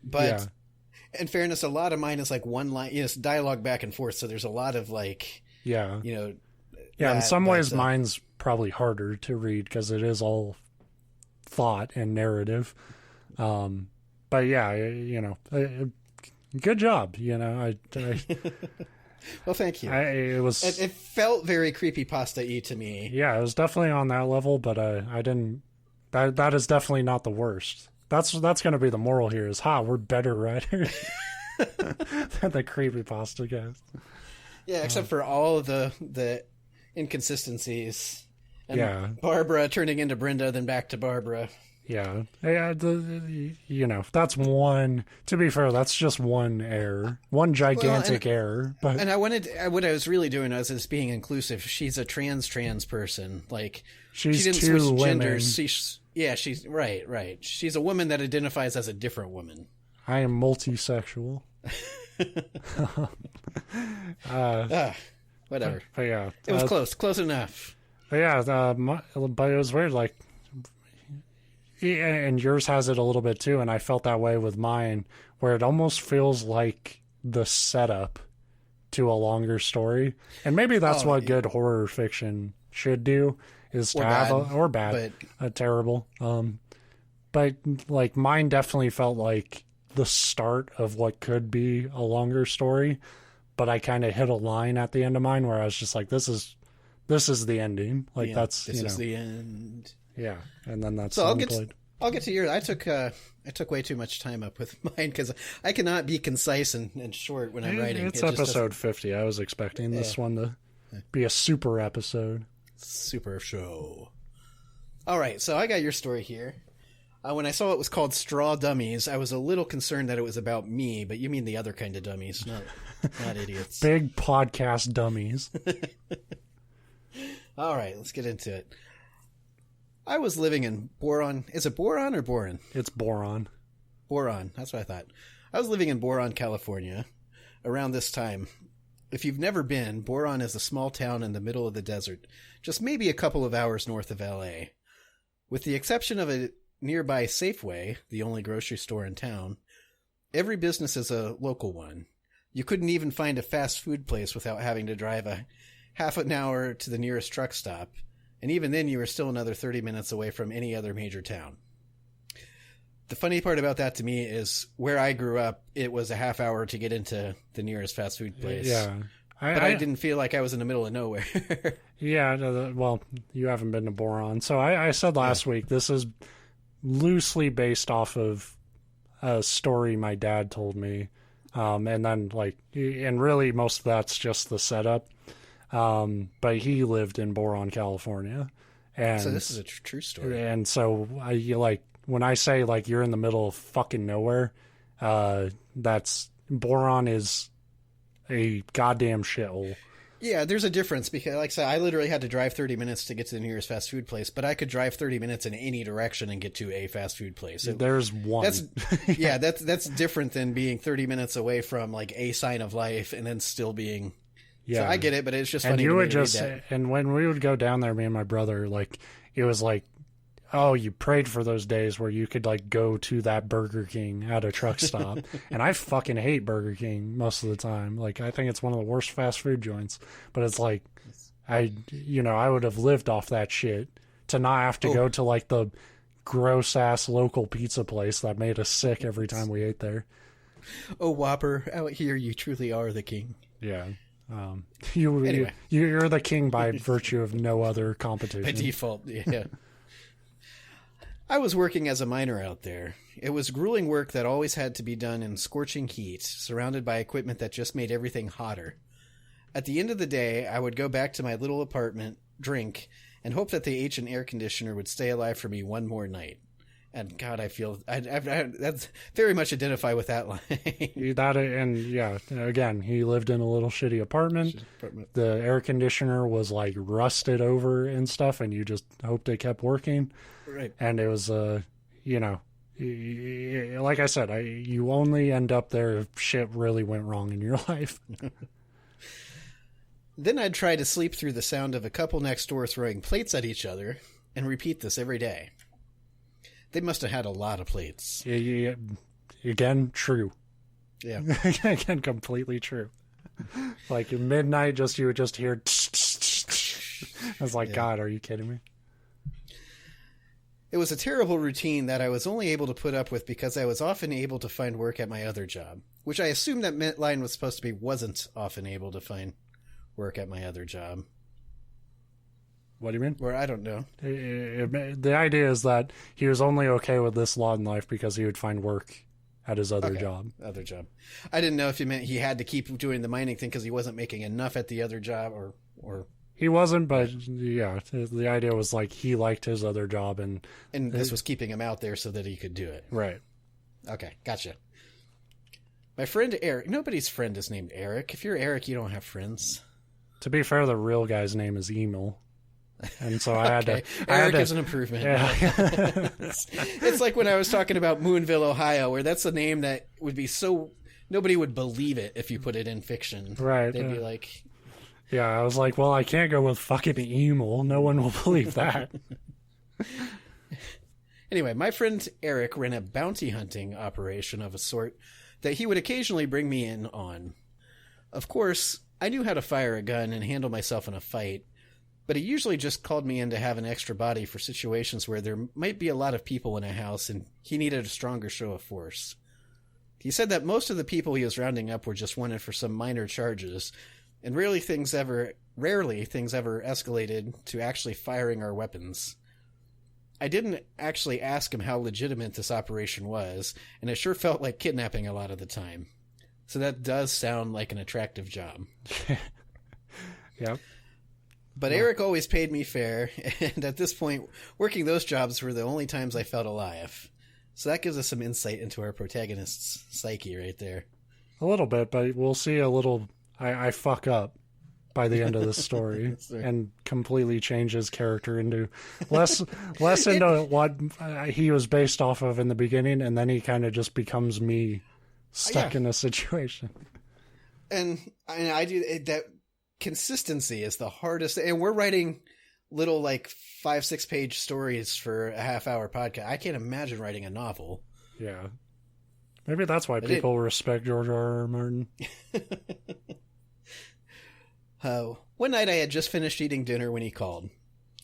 But in fairness, a lot of mine is like one line, it's dialogue back and forth, so there's a lot of like... Yeah. In some ways, mine's probably harder to read because it is all thought and narrative. But yeah, good job. Well, thank you. It felt very creepypasta-y to me. Yeah, it was definitely on that level, but I didn't. That is definitely not the worst. That's going to be the moral here. Is we're better writers than the creepypasta guys. Yeah, except for all of the inconsistencies. And Barbara turning into Brenda, then back to Barbara. Yeah. That's one, to be fair, that's just one error. One gigantic error. But what I was really doing was just being inclusive. She's a trans person. Like, she didn't switch women. genders. She's right. She's a woman that identifies as a different woman. I am multisexual. Whatever. But yeah, it was close enough. But yeah, but it was weird. Like, and yours has it a little bit too, and I felt that way with mine, where it almost feels like the setup to a longer story, and maybe that's what good horror fiction should do, is to have terrible. But like mine definitely felt like the start of what could be a longer story, but I kind of hit a line at the end of mine where I was just like, this is the ending. Like this is the end. Yeah, and then that's so I'll I'll get to yours. I took way too much time up with mine because I cannot be concise and short when I'm writing. It's episode 50. I was expecting this one to be a super episode. Super show. All right, so I got your story here. When I saw it was called Straw Dummies, I was a little concerned that it was about me, but you mean the other kind of dummies, not idiots. Big podcast dummies. All right, let's get into it. I was living in Boron. Is it Boron or Boron? It's Boron. Boron, that's what I thought. I was living in Boron, California around this time. If you've never been, Boron is a small town in the middle of the desert, just maybe a couple of hours north of LA. With the exception of a nearby Safeway, the only grocery store in town, every business is a local one. You couldn't even find a fast food place without having to drive a half an hour to the nearest truck stop. And even then, you were still another 30 minutes away from any other major town. The funny part about that to me is where I grew up, it was a half hour to get into the nearest fast food place. Yeah. But I didn't feel like I was in the middle of nowhere. Yeah, well, you haven't been to Boron. So I said last week, this is loosely based off of a story my dad told me. And then, and really most of that's just the setup. But he lived in Boron, California. And so this is a true story. And so when I say you're in the middle of fucking nowhere, that's Boron is a goddamn shithole. Yeah, there's a difference because, like I said, I literally had to drive 30 minutes to get to the nearest fast food place, but I could drive 30 minutes in any direction and get to a fast food place. So there's one. That's different than being 30 minutes away from a sign of life and then still being. Yeah, so I get it, but it's just funny. And when we would go down there, me and my brother, it was oh, you prayed for those days where you could go to that Burger King at a truck stop. And I fucking hate Burger King most of the time. I think it's one of the worst fast food joints, but it's I would have lived off that shit to not have to go to the gross ass local pizza place that made us sick every time we ate there. Oh, Whopper, out here you truly are the king. Yeah. You're the king by virtue of no other competition. By default, yeah. I was working as a miner out there. It was grueling work that always had to be done in scorching heat, surrounded by equipment that just made everything hotter. At the end of the day, I would go back to my little apartment, drink, and hope that the ancient air conditioner would stay alive for me one more night. And God, I feel that's very much identify with that line. Again, he lived in a little shitty apartment. The air conditioner was rusted over and stuff, and you just hoped it kept working. Right. And it was, like I said, you only end up there if shit really went wrong in your life. Then I'd try to sleep through the sound of a couple next door throwing plates at each other and repeat this every day. They must have had a lot of plates. Yeah, again, true. Yeah. Again, completely true. At midnight, you would just hear. I was God, are you kidding me? It was a terrible routine that I was only able to put up with because I was often able to find work at my other job, which I assume that line was supposed to be wasn't often able to find work at my other job. What do you mean? Or I don't know. The idea is that he was only okay with this lot in life because he would find work at his other job. Other job. I didn't know if you meant he had to keep doing the mining thing because he wasn't making enough at the other job or... He wasn't, but yeah, the idea was he liked his other job and this was keeping him out there so that he could do it. Right. Okay, gotcha. My friend Eric, nobody's friend is named Eric. If you're Eric, you don't have friends. To be fair, the real guy's name is Emil. And so I had to. Eric is an improvement. Yeah. It's like when I was talking about Moonville, Ohio, where that's a name that would be so nobody would believe it if you put it in fiction. Right. They'd be like, yeah. I was well, I can't go with fucking Emil. No one will believe that. Anyway, my friend Eric ran a bounty hunting operation of a sort that he would occasionally bring me in on. Of course, I knew how to fire a gun and handle myself in a fight. But he usually just called me in to have an extra body for situations where there might be a lot of people in a house and he needed a stronger show of force. He said that most of the people he was rounding up were just wanted for some minor charges, and rarely things ever escalated to actually firing our weapons. I didn't actually ask him how legitimate this operation was, and it sure felt like kidnapping a lot of the time. So that does sound like an attractive job. Yep. But Eric always paid me fair, and at this point, working those jobs were the only times I felt alive. So that gives us some insight into our protagonist's psyche right there. A little bit, but we'll see a little... I fuck up by the end of this story and completely change his character into less into what he was based off of in the beginning, and then he kind of just becomes me stuck in a situation. And I do that. Consistency is the hardest, and we're writing little like 5-6 page stories for a half-hour podcast. I can't imagine writing a novel. Yeah, maybe that's why people respect George R.R. Martin. One night I had just finished eating dinner when he called.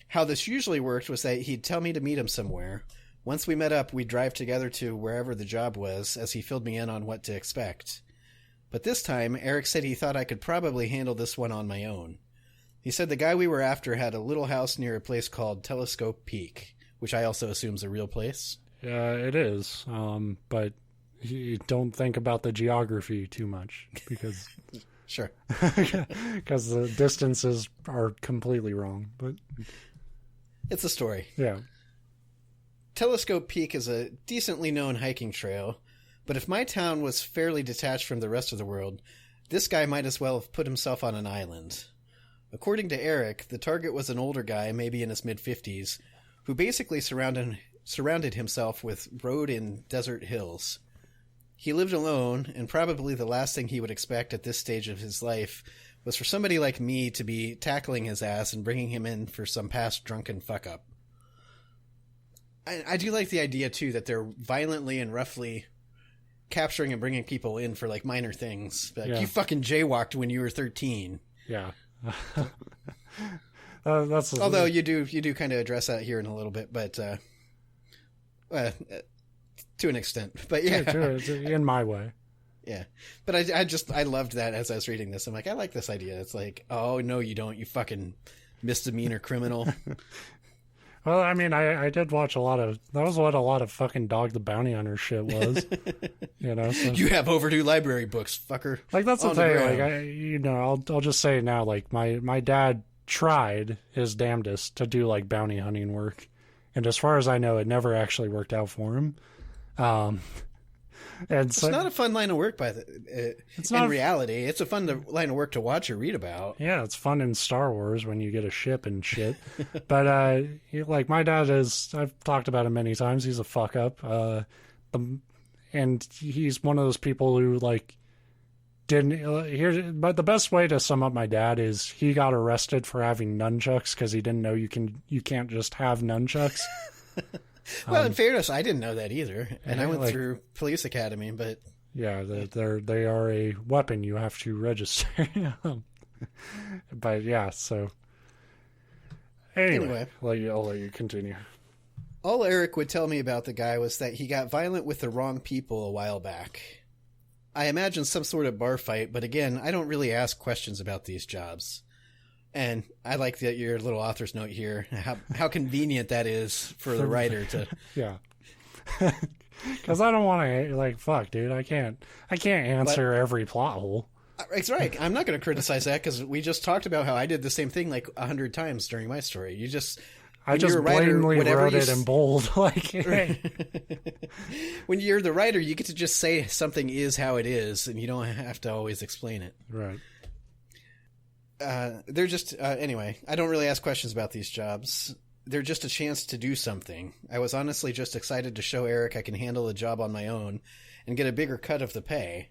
How this usually worked was that he'd tell me to meet him somewhere. Once we met up, we'd drive together to wherever the job was, as he filled me in on what to expect. But this time, Eric said he thought I could probably handle this one on my own. He said the guy we were after had a little house near a place called Telescope Peak, which I also assume is a real place. Yeah, it is. But you don't think about the geography too much, because... Sure. Because the distances are completely wrong. But it's a story. Yeah. Telescope Peak is a decently known hiking trail, but if my town was fairly detached from the rest of the world, this guy might as well have put himself on an island. According to Eric, the target was an older guy, maybe in his mid-50s, who basically surrounded himself with road and desert hills. He lived alone, and probably the last thing he would expect at this stage of his life was for somebody like me to be tackling his ass and bringing him in for some past drunken fuck-up. I do like the idea, too, that they're violently and roughly capturing and bringing people in for, like, minor things. Like, you fucking jaywalked when you were 13. Yeah. Although you do kind of address that here in a little bit, but to an extent. But yeah, in my way. Yeah, but I loved that as I was reading this. I'm like, I like this idea. It's like, oh no, you don't, you fucking misdemeanor criminal. Well, I mean, I did watch that was what a lot of fucking Dog the Bounty Hunter shit was. You know, so. You have overdue library books, fucker. Like, that's the thing. Like, I'll just say now, like, my dad tried his damnedest to do, like, bounty hunting work. And as far as I know, it never actually worked out for him. And it's not a fun line of work in reality. It's a fun line of work to watch or read about. Yeah, it's fun in Star Wars when you get a ship and shit. But like, my dad is, I've talked about him many times. He's a fuck up. And he's one of those people who, like, but the best way to sum up my dad is he got arrested for having nunchucks because he didn't know you can't just have nunchucks. Well, in fairness, I didn't know that either, and I went through police academy. But yeah, they are a weapon you have to register. But yeah, so anyway, I'll let you continue. All Eric would tell me about the guy was that he got violent with the wrong people a while back. I imagine some sort of bar fight, but again, I don't really ask questions about these jobs. And I like that your little author's note here, how convenient that is for the writer to... Yeah. Because I don't want to, like, fuck, dude, I can't answer every plot hole. It's right. I'm not going to criticize that because we just talked about how I did the same thing like 100 times during my story. I just blatantly wrote it in bold. Like, when you're the writer, you get to just say something is how it is, and you don't have to always explain it. Right. They're just, anyway, I don't really ask questions about these jobs. They're just a chance to do something. I was honestly just excited to show Eric I can handle the job on my own and get a bigger cut of the pay.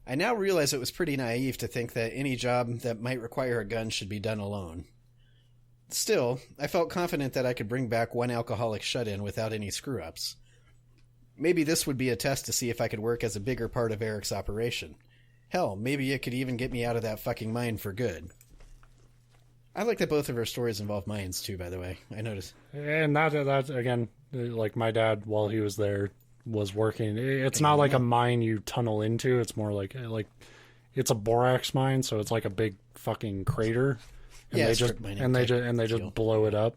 I now realize it was pretty naive to think that any job that might require a gun should be done alone. Still, I felt confident that I could bring back one alcoholic shut-in without any screw-ups. Maybe this would be a test to see if I could work as a bigger part of Eric's operation. Hell, maybe it could even get me out of that fucking mine for good. I like that both of our stories involve mines, too, by the way. I noticed. And that again, like, my dad, while he was there, was working. It's not like a mine you tunnel into. It's more like it's a borax mine, so it's like a big fucking crater. And yeah, they just blow it up.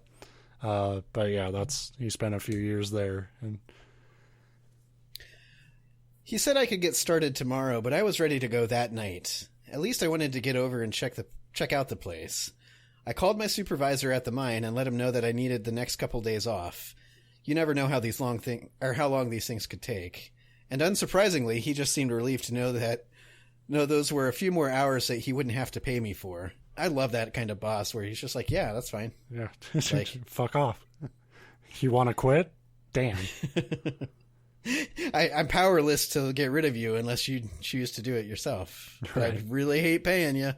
But yeah, he spent a few years there. And he said I could get started tomorrow, but I was ready to go that night. At least I wanted to get over and check out the place. I called my supervisor at the mine and let him know that I needed the next couple days off. You never know how how long these things could take. And unsurprisingly, he just seemed relieved to know that those were a few more hours that he wouldn't have to pay me for. I love that kind of boss where he's just like, yeah, that's fine. Yeah, like, fuck off. You want to quit? Damn. I'm powerless to get rid of you unless you choose to do it yourself. Right. I really hate paying you.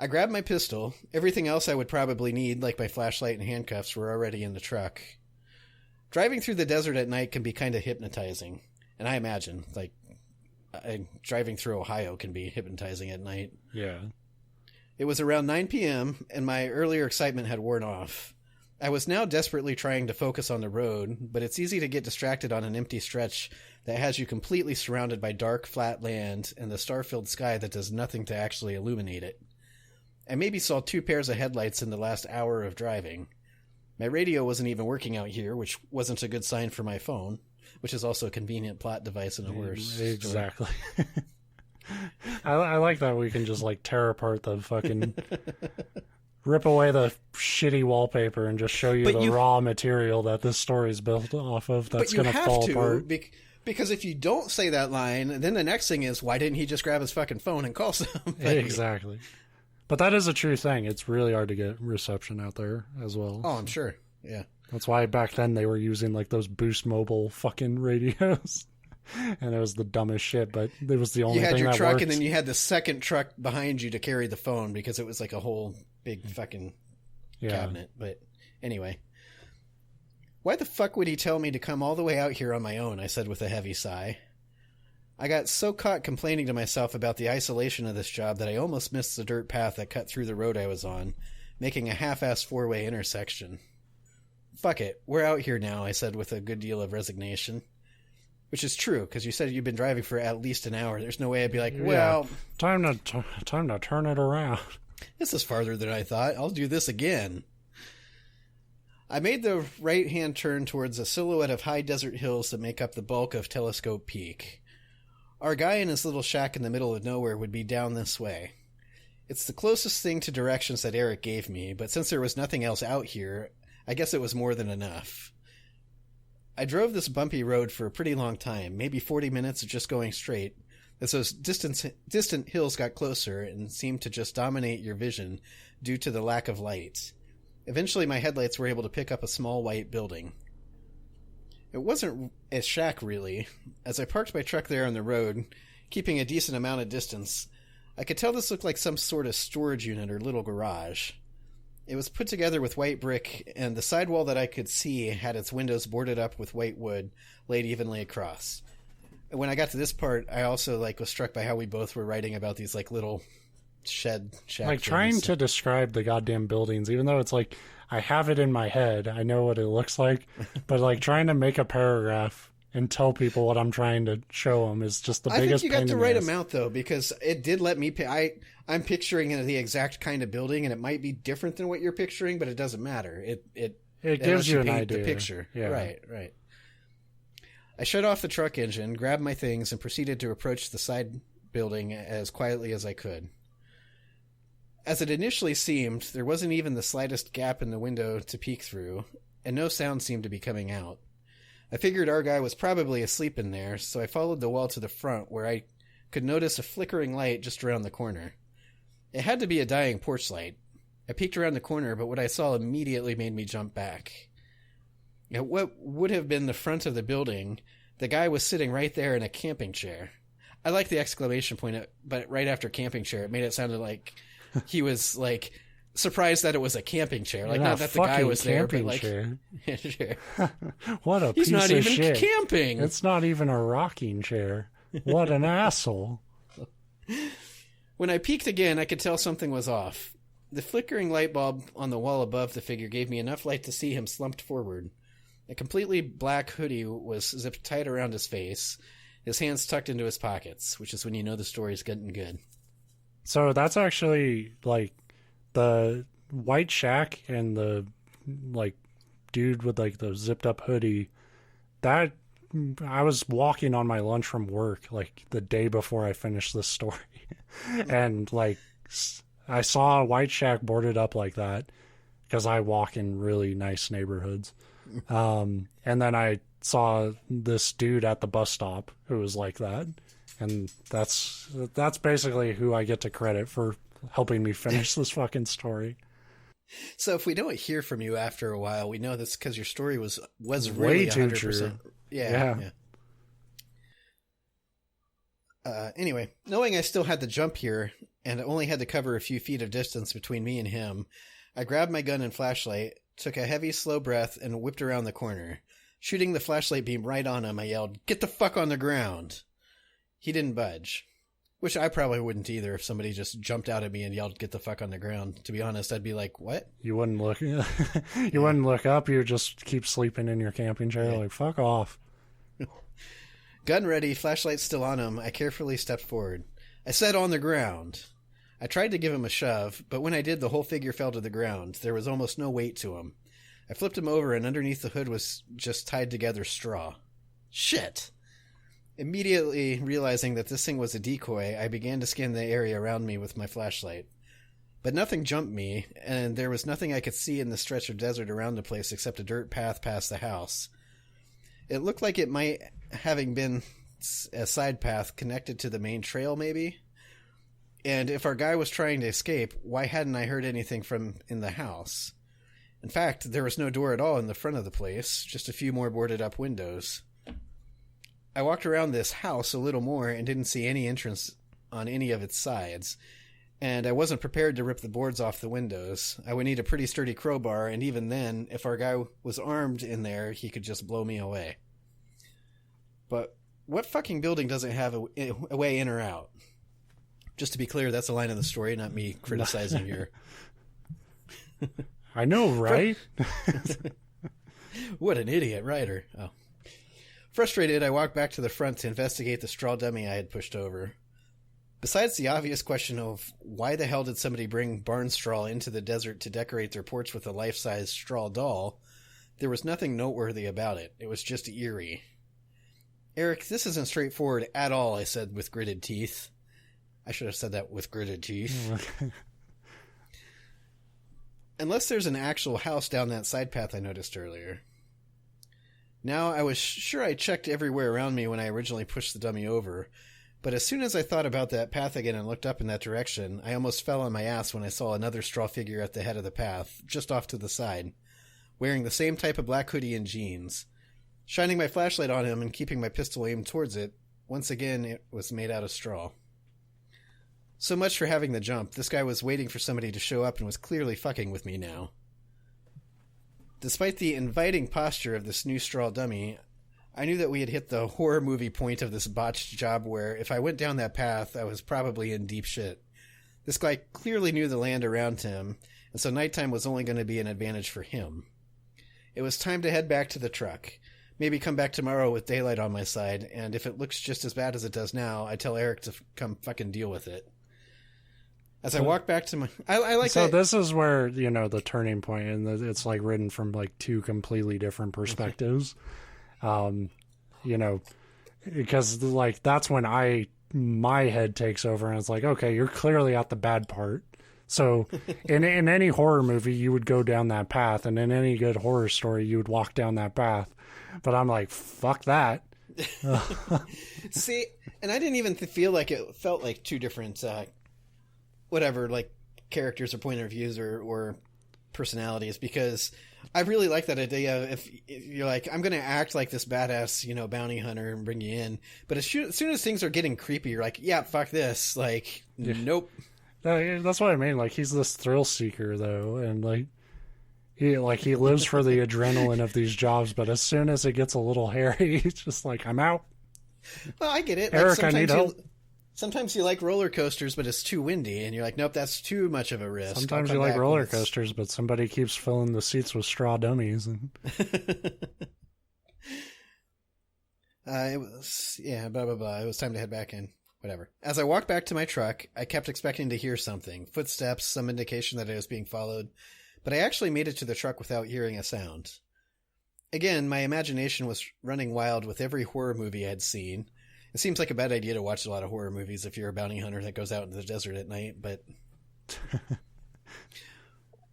I grabbed my pistol. Everything else I would probably need, like my flashlight and handcuffs, were already in the truck. Driving through the desert at night can be kind of hypnotizing. And I imagine, like, driving through Ohio can be hypnotizing at night. Yeah. It was around 9 p.m., and my earlier excitement had worn off. I was now desperately trying to focus on the road, but it's easy to get distracted on an empty stretch that has you completely surrounded by dark, flat land and the star-filled sky that does nothing to actually illuminate it. I maybe saw 2 pairs of headlights in the last hour of driving. My radio wasn't even working out here, which wasn't a good sign for my phone, which is also a convenient plot device in a horse. Exactly. I like that we can just like tear apart the fucking... rip away the shitty wallpaper and just show you raw material that this story is built off of that's going to fall apart. Because if you don't say that line, then the next thing is, why didn't he just grab his fucking phone and call somebody? Exactly. But that is a true thing. It's really hard to get reception out there as well. Oh, I'm sure. Yeah. That's why back then they were using like those Boost Mobile fucking radios. And it was the dumbest shit, but it was the only thing that worked. You had your truck, and then you had the second truck behind you to carry the phone because it was like a whole big fucking cabinet. But anyway. Why the fuck would he tell me to come all the way out here on my own? I said with a heavy sigh. I got so caught complaining to myself about the isolation of this job that I almost missed the dirt path that cut through the road I was on, making a half-assed 4-way intersection. Fuck it, we're out here now, I said with a good deal of resignation. Which is true, because you said you've been driving for at least an hour. There's no way I'd be like, well... Time to turn it around. This is farther than I thought. I'll do this again. I made the right-hand turn towards a silhouette of high desert hills that make up the bulk of Telescope Peak. Our guy in his little shack in the middle of nowhere would be down this way. It's the closest thing to directions that Eric gave me, but since there was nothing else out here, I guess it was more than enough. I drove this bumpy road for a pretty long time, maybe 40 minutes of just going straight, as those distant hills got closer and seemed to just dominate your vision due to the lack of light. Eventually my headlights were able to pick up a small white building. It wasn't a shack, really. As I parked my truck there on the road, keeping a decent amount of distance, I could tell this looked like some sort of storage unit or little garage. It was put together with white brick, and the sidewall that I could see had its windows boarded up with white wood laid evenly across. And when I got to this part, I also was struck by how we both were writing about these little shack things. Trying to describe the goddamn buildings, even though it's I have it in my head, I know what it looks like, but trying to make a paragraph and tell people what I'm trying to show them is just the biggest pain in the ass. I think you got the right amount, though, because it did let me I'm picturing the exact kind of building, and it might be different than what you're picturing, but it doesn't matter. It gives you an idea. The picture. Yeah. Right. I shut off the truck engine, grabbed my things, and proceeded to approach the side building as quietly as I could. As it initially seemed, there wasn't even the slightest gap in the window to peek through, and no sound seemed to be coming out. I figured our guy was probably asleep in there, so I followed the wall to the front, where I could notice a flickering light just around the corner. It had to be a dying porch light. I peeked around the corner, but what I saw immediately made me jump back. At what would have been the front of the building, the guy was sitting right there in a camping chair. I like the exclamation point, but right after camping chair, it made it sound like he was surprised that it was a camping chair. Not that the guy was there, but chair. Sure. What a He's piece not of even shit. camping. It's not even a rocking chair. What an asshole. When I peeked again, I could tell something was off. The flickering light bulb on the wall above the figure gave me enough light to see him slumped forward. A completely black hoodie was zipped tight around his face, his hands tucked into his pockets, which is when you know the story's getting good. So that's actually the white shack and the like dude with like the zipped up hoodie, that I was walking on my lunch from work like the day before I finished this story. And like I saw a white shack boarded up like that because I walk in really nice neighborhoods. And then I saw this dude at the bus stop who was like that. And that's basically who I get to credit for helping me finish this fucking story. So if we don't hear from you after a while, we know that's because your story was really way too 100%. true. Yeah. Anyway, knowing I still had the jump here and only had to cover a few feet of distance between me and him, I grabbed my gun and flashlight, took a heavy, slow breath, and whipped around the corner. Shooting the flashlight beam right on him, I yelled, "Get the fuck on the ground!" He didn't budge. Which I probably wouldn't either if somebody just jumped out at me and yelled, "Get the fuck on the ground." To be honest, I'd be like, "What?" You wouldn't look. You wouldn't look up. You would just keep sleeping in your camping chair. Like, fuck off. Gun ready, flashlight still on him, I carefully stepped forward. I said on the ground. I tried to give him a shove, but when I did, the whole figure fell to the ground. There was almost no weight to him. I flipped him over, and underneath the hood was just tied together straw. Shit! Immediately realizing that this thing was a decoy, I began to scan the area around me with my flashlight. But nothing jumped me, and there was nothing I could see in the stretch of desert around the place except a dirt path past the house. It looked like it might having been a side path connected to the main trail, maybe? And if our guy was trying to escape, why hadn't I heard anything from in the house? In fact, there was no door at all in the front of the place, just a few more boarded up windows. I walked around this house a little more and didn't see any entrance on any of its sides, and I wasn't prepared to rip the boards off the windows. I would need a pretty sturdy crowbar, and even then, if our guy was armed in there, he could just blow me away. But what fucking building doesn't have a way in or out? Just to be clear, that's a line of the story, not me criticizing your... I know, right? What an idiot writer. Oh. Frustrated, I walked back to the front to investigate the straw dummy I had pushed over. Besides the obvious question of why the hell did somebody bring barn straw into the desert to decorate their porch with a life-size straw doll, there was nothing noteworthy about it. It was just eerie. "Eric, this isn't straightforward at all," I said with gritted teeth. I should have said that with gritted teeth. "Unless there's an actual house down that side path I noticed earlier." Now, I was sure I checked everywhere around me when I originally pushed the dummy over, but as soon as I thought about that path again and looked up in that direction, I almost fell on my ass when I saw another straw figure at the head of the path, just off to the side, wearing the same type of black hoodie and jeans. Shining my flashlight on him and keeping my pistol aimed towards it, once again it was made out of straw. So much for having the jump. This guy was waiting for somebody to show up and was clearly fucking with me now. Despite the inviting posture of this new straw dummy, I knew that we had hit the horror movie point of this botched job where if I went down that path, I was probably in deep shit. This guy clearly knew the land around him, and so nighttime was only going to be an advantage for him. It was time to head back to the truck. Maybe come back tomorrow with daylight on my side, and if it looks just as bad as it does now, I tell Eric to come fucking deal with it. As I walk back to my... I like so that... this is where, the turning point, and it's like written from like two completely different perspectives. Because like that's when my head takes over and it's like, okay, you're clearly at the bad part. So in any horror movie, you would go down that path, and in any good horror story, you would walk down that path. But I'm like, fuck that. See, and I didn't even feel like it felt like two different... like characters or point of views or personalities, because I really like that idea. If you're like, I'm going to act like this badass, bounty hunter and bring you in, but as soon as things are getting creepy, you're like, yeah, fuck this. Like, yeah. Nope. That's what I mean. Like, he's this thrill seeker though. And he lives for the adrenaline of these jobs. But as soon as it gets a little hairy, he's just like, I'm out. Well, I get it. Eric, I need help. Sometimes you like roller coasters, but it's too windy, and you're like, nope, that's too much of a risk. Sometimes you like roller coasters, but somebody keeps filling the seats with straw dummies. And... it was, blah, blah, blah. It was time to head back in. Whatever. As I walked back to my truck, I kept expecting to hear something. Footsteps, some indication that I was being followed. but I actually made it to the truck without hearing a sound. Again, my imagination was running wild with every horror movie I'd seen. It seems like a bad idea to watch a lot of horror movies if you're a bounty hunter that goes out into the desert at night, but...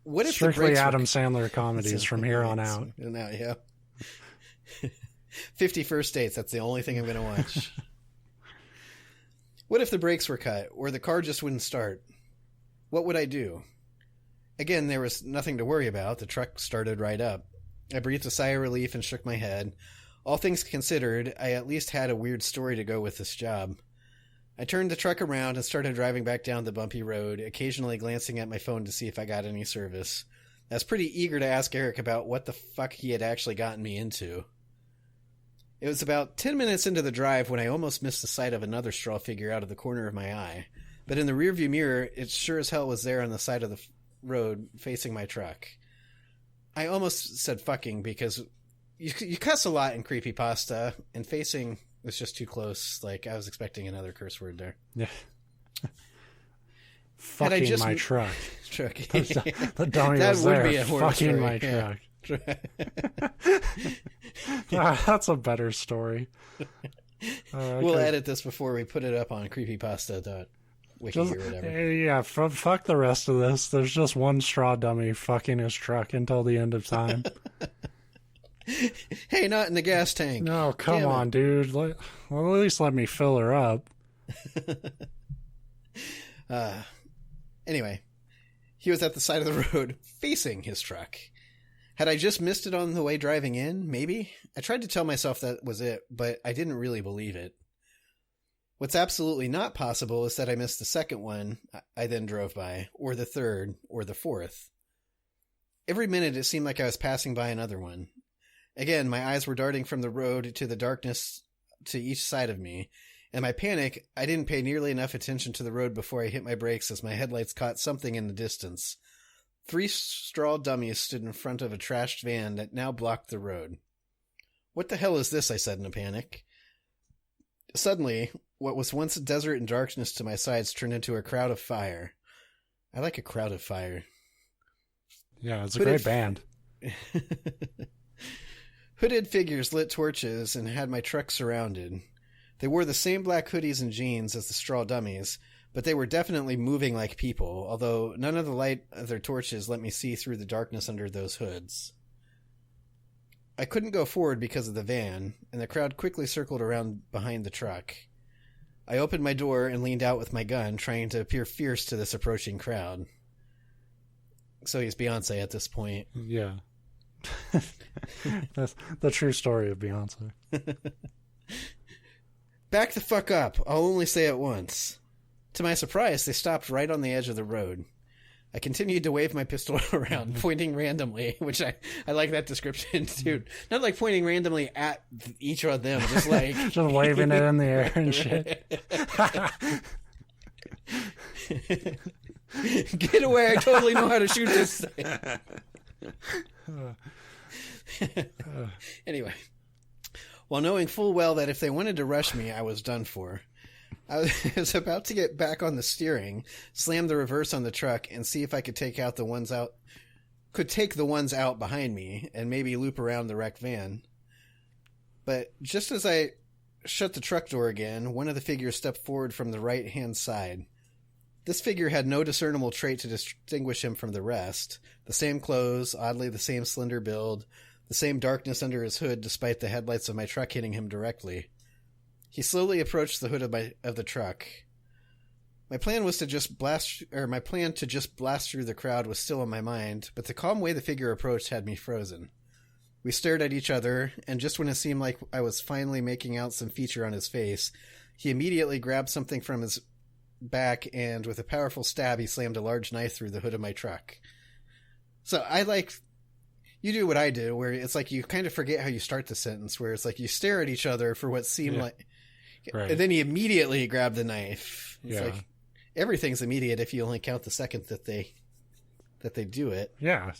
What if Strictly Adam Sandler comedies from here on out. Now, yeah. 50 First Dates, that's the only thing I'm going to watch. What if the brakes were cut, or the car just wouldn't start? What would I do? Again, there was nothing to worry about. The truck started right up. I breathed a sigh of relief and shook my head. All things considered, I at least had a weird story to go with this job. I turned the truck around and started driving back down the bumpy road, occasionally glancing at my phone to see if I got any service. I was pretty eager to ask Eric about what the fuck he had actually gotten me into. It was about 10 minutes into the drive when I almost missed the sight of another straw figure out of the corner of my eye. But in the rearview mirror, it sure as hell was there on the side of the road facing my truck. I almost said fucking because you cuss a lot in Creepypasta, and facing was just too close. Like, I was expecting another curse word there. Yeah. Fucking my truck. The dummy that was would there. Be a horror fucking story. my truck. That's a better story. We'll edit this before we put it up on creepypasta.wiki or whatever. Yeah, fuck the rest of this. There's just one straw dummy fucking his truck until the end of time. Hey, not in the gas tank. No, come on, dude. Well, at least let me fill her up. Anyway, he was at the side of the road facing his truck. Had I just missed it on the way driving in? Maybe? I tried to tell myself that was it, but I didn't really believe it. What's absolutely not possible is that I missed the second one I then drove by, or the third, or the fourth. Every minute it seemed like I was passing by another one. Again, my eyes were darting from the road to the darkness to each side of me. In my panic, I didn't pay nearly enough attention to the road before I hit my brakes as my headlights caught something in the distance. 3 straw dummies stood in front of a trashed van that now blocked the road. What the hell is this? I said in a panic. Suddenly, what was once a desert and darkness to my sides turned into a crowd of fire. I like a crowd of fire. Yeah, it's a great band. Hooded figures lit torches and had my truck surrounded. They wore the same black hoodies and jeans as the straw dummies, but they were definitely moving like people, although none of the light of their torches let me see through the darkness under those hoods. I couldn't go forward because of the van, and the crowd quickly circled around behind the truck. I opened my door and leaned out with my gun, trying to appear fierce to this approaching crowd. So he's Beyonce at this point. Yeah. That's the true story of Beyonce. Back the fuck up. I'll only say it once. To my surprise, they stopped right on the edge of the road. I continued to wave my pistol around, pointing randomly, which I like that description too. Not like pointing randomly at each of them, just like... just waving it in the air and shit. Get away, I totally know how to shoot this thing. Anyway, while knowing full well that if they wanted to rush me, I was done for. I was about to get back on the steering, slam the reverse on the truck, and see if I could take the ones out behind me, and maybe loop around the wrecked van. But just as I shut the truck door again, one of the figures stepped forward from the right-hand side. This figure had no discernible trait to distinguish him from the rest. The same clothes, oddly the same slender build, the same darkness under his hood despite the headlights of my truck hitting him directly. He slowly approached the hood of the truck. My plan to just blast through the crowd was still in my mind, but the calm way the figure approached had me frozen. We stared at each other, and just when it seemed like I was finally making out some feature on his face, he immediately grabbed something from his back, and with a powerful stab, he slammed a large knife through the hood of my truck. So you do what I do, where it's like you kind of forget how you start the sentence, where it's like you stare at each other for what seemed like... Right. And then he immediately grabbed the knife. It's like everything's immediate if you only count the second that they do it. Yeah.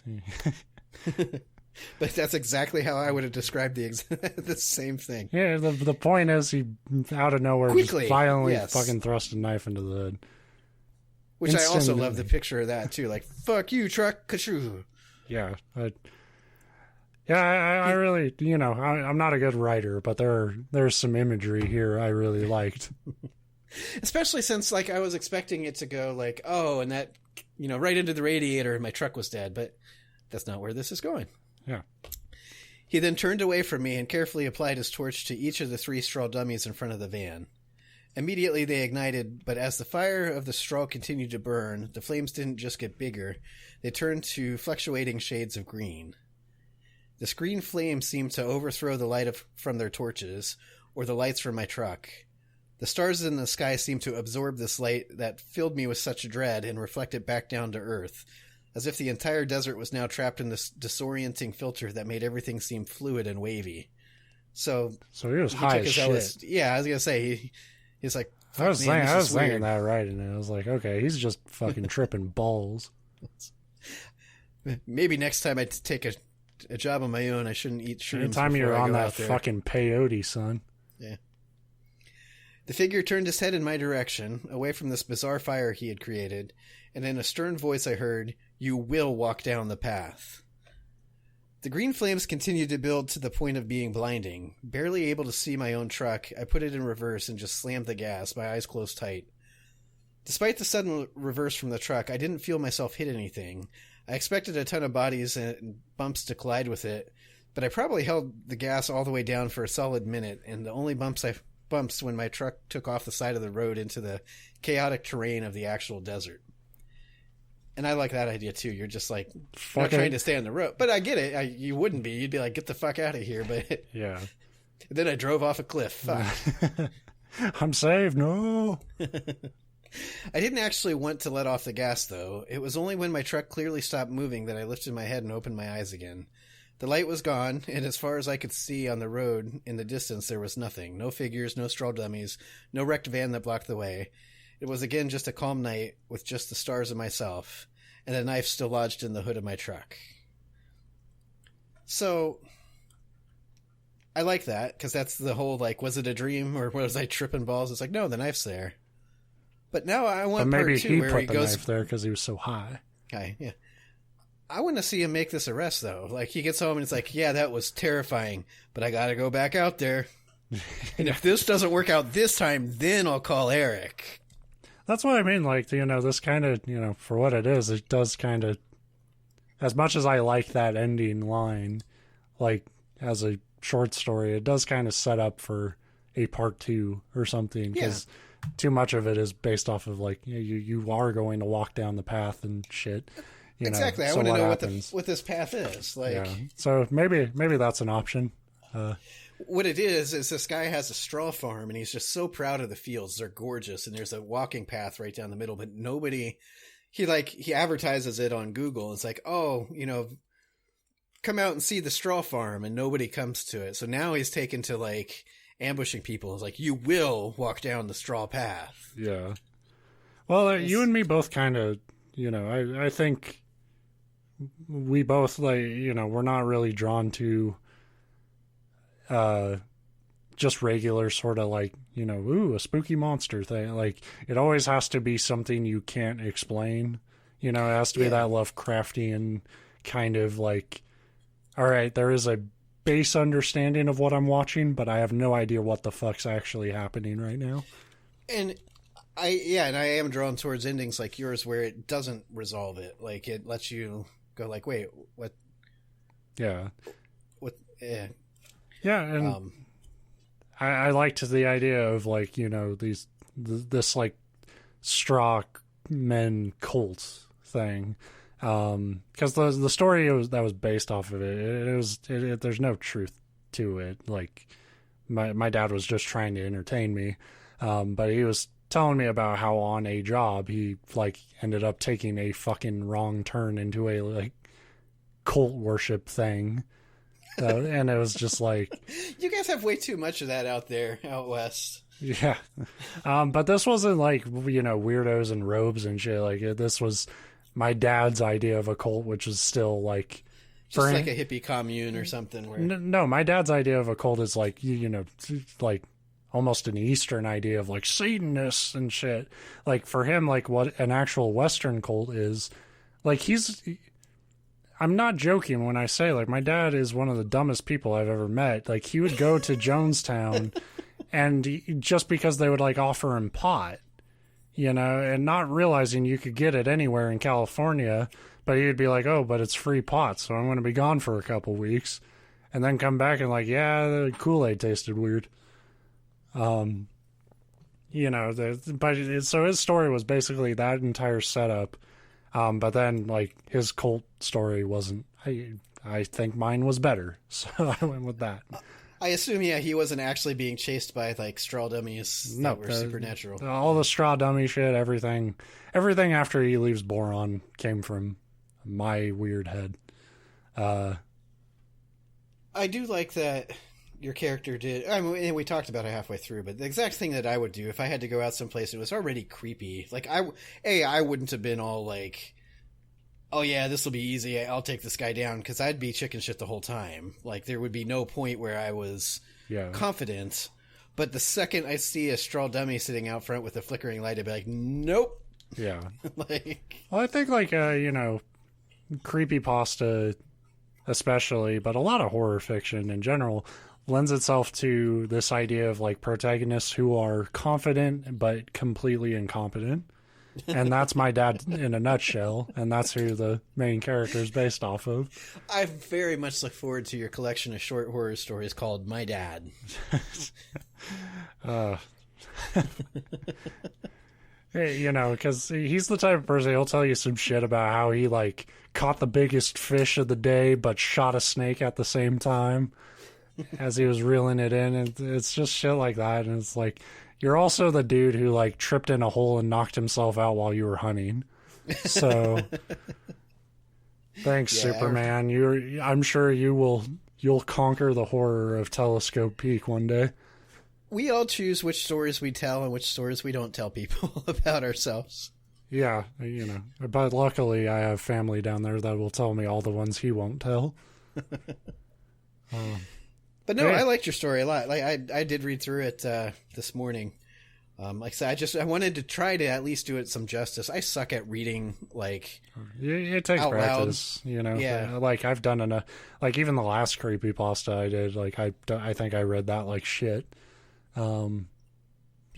But that's exactly how I would have described the same thing. Yeah, the point is he, out of nowhere, quickly, just violently fucking thrust a knife into the hood. Which I also love the picture of that, too. Like, fuck you, truck, ka-shoo. I really, I'm not a good writer, but there's some imagery here I really liked. Especially since, like, I was expecting it to go like, oh, and that, right into the radiator and my truck was dead, but that's not where this is going. Yeah. He then turned away from me and carefully applied his torch to each of the 3 straw dummies in front of the van. Immediately they ignited, but as the fire of the straw continued to burn, the flames didn't just get bigger, they turned to fluctuating shades of green. The green flames seemed to overthrow the light from their torches, or the lights from my truck. The stars in the sky seemed to absorb this light that filled me with such dread and reflect it back down to earth, as if the entire desert was now trapped in this disorienting filter that made everything seem fluid and wavy. So he was high as shit. Yeah, I was going to say, he's like, I was thinking that right, and I was like, okay, he's just fucking tripping balls. Maybe next time I take a job on my own, I shouldn't eat shrooms. Anytime you're on that fucking peyote, son. Yeah. The figure turned his head in my direction, away from this bizarre fire he had created, and in a stern voice I heard, "You will walk down the path." The green flames continued to build to the point of being blinding. Barely able to see my own truck, I put it in reverse and just slammed the gas, my eyes closed tight. Despite the sudden reverse from the truck, I didn't feel myself hit anything. I expected a ton of bodies and bumps to collide with it, but I probably held the gas all the way down for a solid minute, and the only bumps when my truck took off the side of the road into the chaotic terrain of the actual desert. And I like that idea too. You're just like not trying to stay on the road, but I get it. You wouldn't be. You'd be like, "Get the fuck out of here!" But yeah. Then I drove off a cliff. Fuck. I'm saved. No. I didn't actually want to let off the gas though. It was only when my truck clearly stopped moving that I lifted my head and opened my eyes again. The light was gone, and as far as I could see on the road in the distance, there was nothing. No figures, no straw dummies, no wrecked van that blocked the way. It was again just a calm night with just the stars and myself, and a knife still lodged in the hood of my truck. So, I like that, because that's the whole, like, was it a dream, or was I tripping balls? It's like, no, the knife's there. But now I want part 2 where he goes... Maybe he put the knife there because he was so high. Okay, yeah. I want to see him make this arrest, though. Like, he gets home and it's like, yeah, that was terrifying, but I got to go back out there. And if this doesn't work out this time, then I'll call Eric. That's what I mean. Like, this kind of, for what it is, it does kind of, as much as I like that ending line, like, as a short story, it does kind of set up for a part 2 or something. Because too much of it is based off of, like, you are going to walk down the path and shit. Exactly. I want to know what this path is. Like, yeah. So maybe that's an option. What it is this guy has a straw farm, and he's just so proud of the fields. They're gorgeous, and there's a walking path right down the middle, but nobody... He advertises it on Google. It's like, oh, come out and see the straw farm, and nobody comes to it. So now he's taken to, like, ambushing people. It's like, you will walk down the straw path. Yeah. Well, you and me both kind of, I think... we both, like, we're not really drawn to just regular sort of, like, ooh, a spooky monster thing. Like, it always has to be something you can't explain. It has to be that Lovecraftian kind of, like, all right, there is a base understanding of what I'm watching, but I have no idea what the fuck's actually happening right now. And I am drawn towards endings like yours where it doesn't resolve it. Like, it lets you go like, wait, what? Yeah. What? Yeah. Yeah, and I liked the idea of, like, this like straw men cult thing, because the story that was based off of it there's no truth to it. Like, my dad was just trying to entertain me, but he was telling me about how on a job he, like, ended up taking a fucking wrong turn into a, like, cult worship thing. And it was just like... You guys have way too much of that out there, out west. Yeah. But this wasn't like, weirdos in robes and shit. Like, this was my dad's idea of a cult, which is still, like... Just like a hippie commune or something. Where... No, my dad's idea of a cult is, like, like... almost an Eastern idea of, like, Satanists and shit. Like, for him, like, what an actual Western cult is, like, I'm not joking when I say, like, my dad is one of the dumbest people I've ever met. Like, he would go to Jonestown just because they would, like, offer him pot, you know, and not realizing you could get it anywhere in California, but he'd be like, oh, but it's free pot, so I'm going to be gone for a couple weeks, and then come back and like, yeah, the Kool-Aid tasted weird. You know, so his story was basically that entire setup. But then, like, his cult story wasn't. I think mine was better, so I went with that. I assume, yeah, he wasn't actually being chased by, like, straw dummies that were supernatural. All the straw dummy shit, everything after he leaves Boron came from my weird head. I do like that your character did. I mean, we talked about it halfway through, but the exact thing that I would do if I had to go out someplace it was already creepy. Like, I wouldn't have been all like, oh yeah, this will be easy, I'll take this guy down, because I'd be chicken shit the whole time. Like, there would be no point where I was confident. But the second I see a straw dummy sitting out front with a flickering light, I'd be like, nope. Yeah. Like, well, I think, like, you know, creepypasta especially, but a lot of horror fiction in general lends itself to this idea of, like, protagonists who are confident but completely incompetent. And that's my dad in a nutshell, and that's who the main character is based off of. I very much look forward to your collection of short horror stories called My Dad. You know, because he's the type of person, he'll tell you some shit about how he, like, caught the biggest fish of the day but shot a snake at the same time as he was reeling it in, and it's just shit like that. And it's like, you're also the dude who, like, tripped in a hole and knocked himself out while you were hunting. So thanks, Superman. I'm sure you'll conquer the horror of Telescope Peak one day. We all choose which stories we tell and which stories we don't tell people about ourselves. Yeah, you know, but luckily I have family down there that will tell me all the ones he won't tell. But no, I liked your story a lot. Like, I did read through it this morning. Like I said, I wanted to try to at least do it some justice. I suck at reading, like, it takes practice, you know. Yeah. Like, I've done enough. Like, even the last creepypasta I did, like, I think I read that like shit.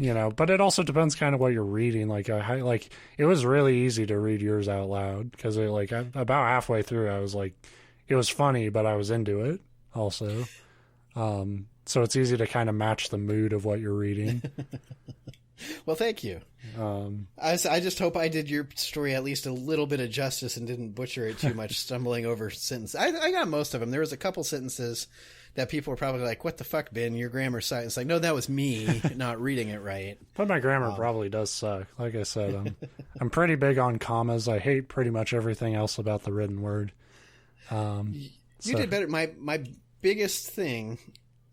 You know, but it also depends kind of what you're reading. Like, it was really easy to read yours out loud because, like, about halfway through, I was like, it was funny, but I was into it also. So it's easy to kind of match the mood of what you're reading. Well, thank you. I just hope I did your story at least a little bit of justice and didn't butcher it too much, stumbling over sentences. I got most of them. There was a couple sentences that people were probably like, what the fuck, Ben? Your grammar sucks. It's like, no, that was me not reading it right. But my grammar probably does suck. Like I said, I'm pretty big on commas. I hate pretty much everything else about the written word. You did better. My biggest thing,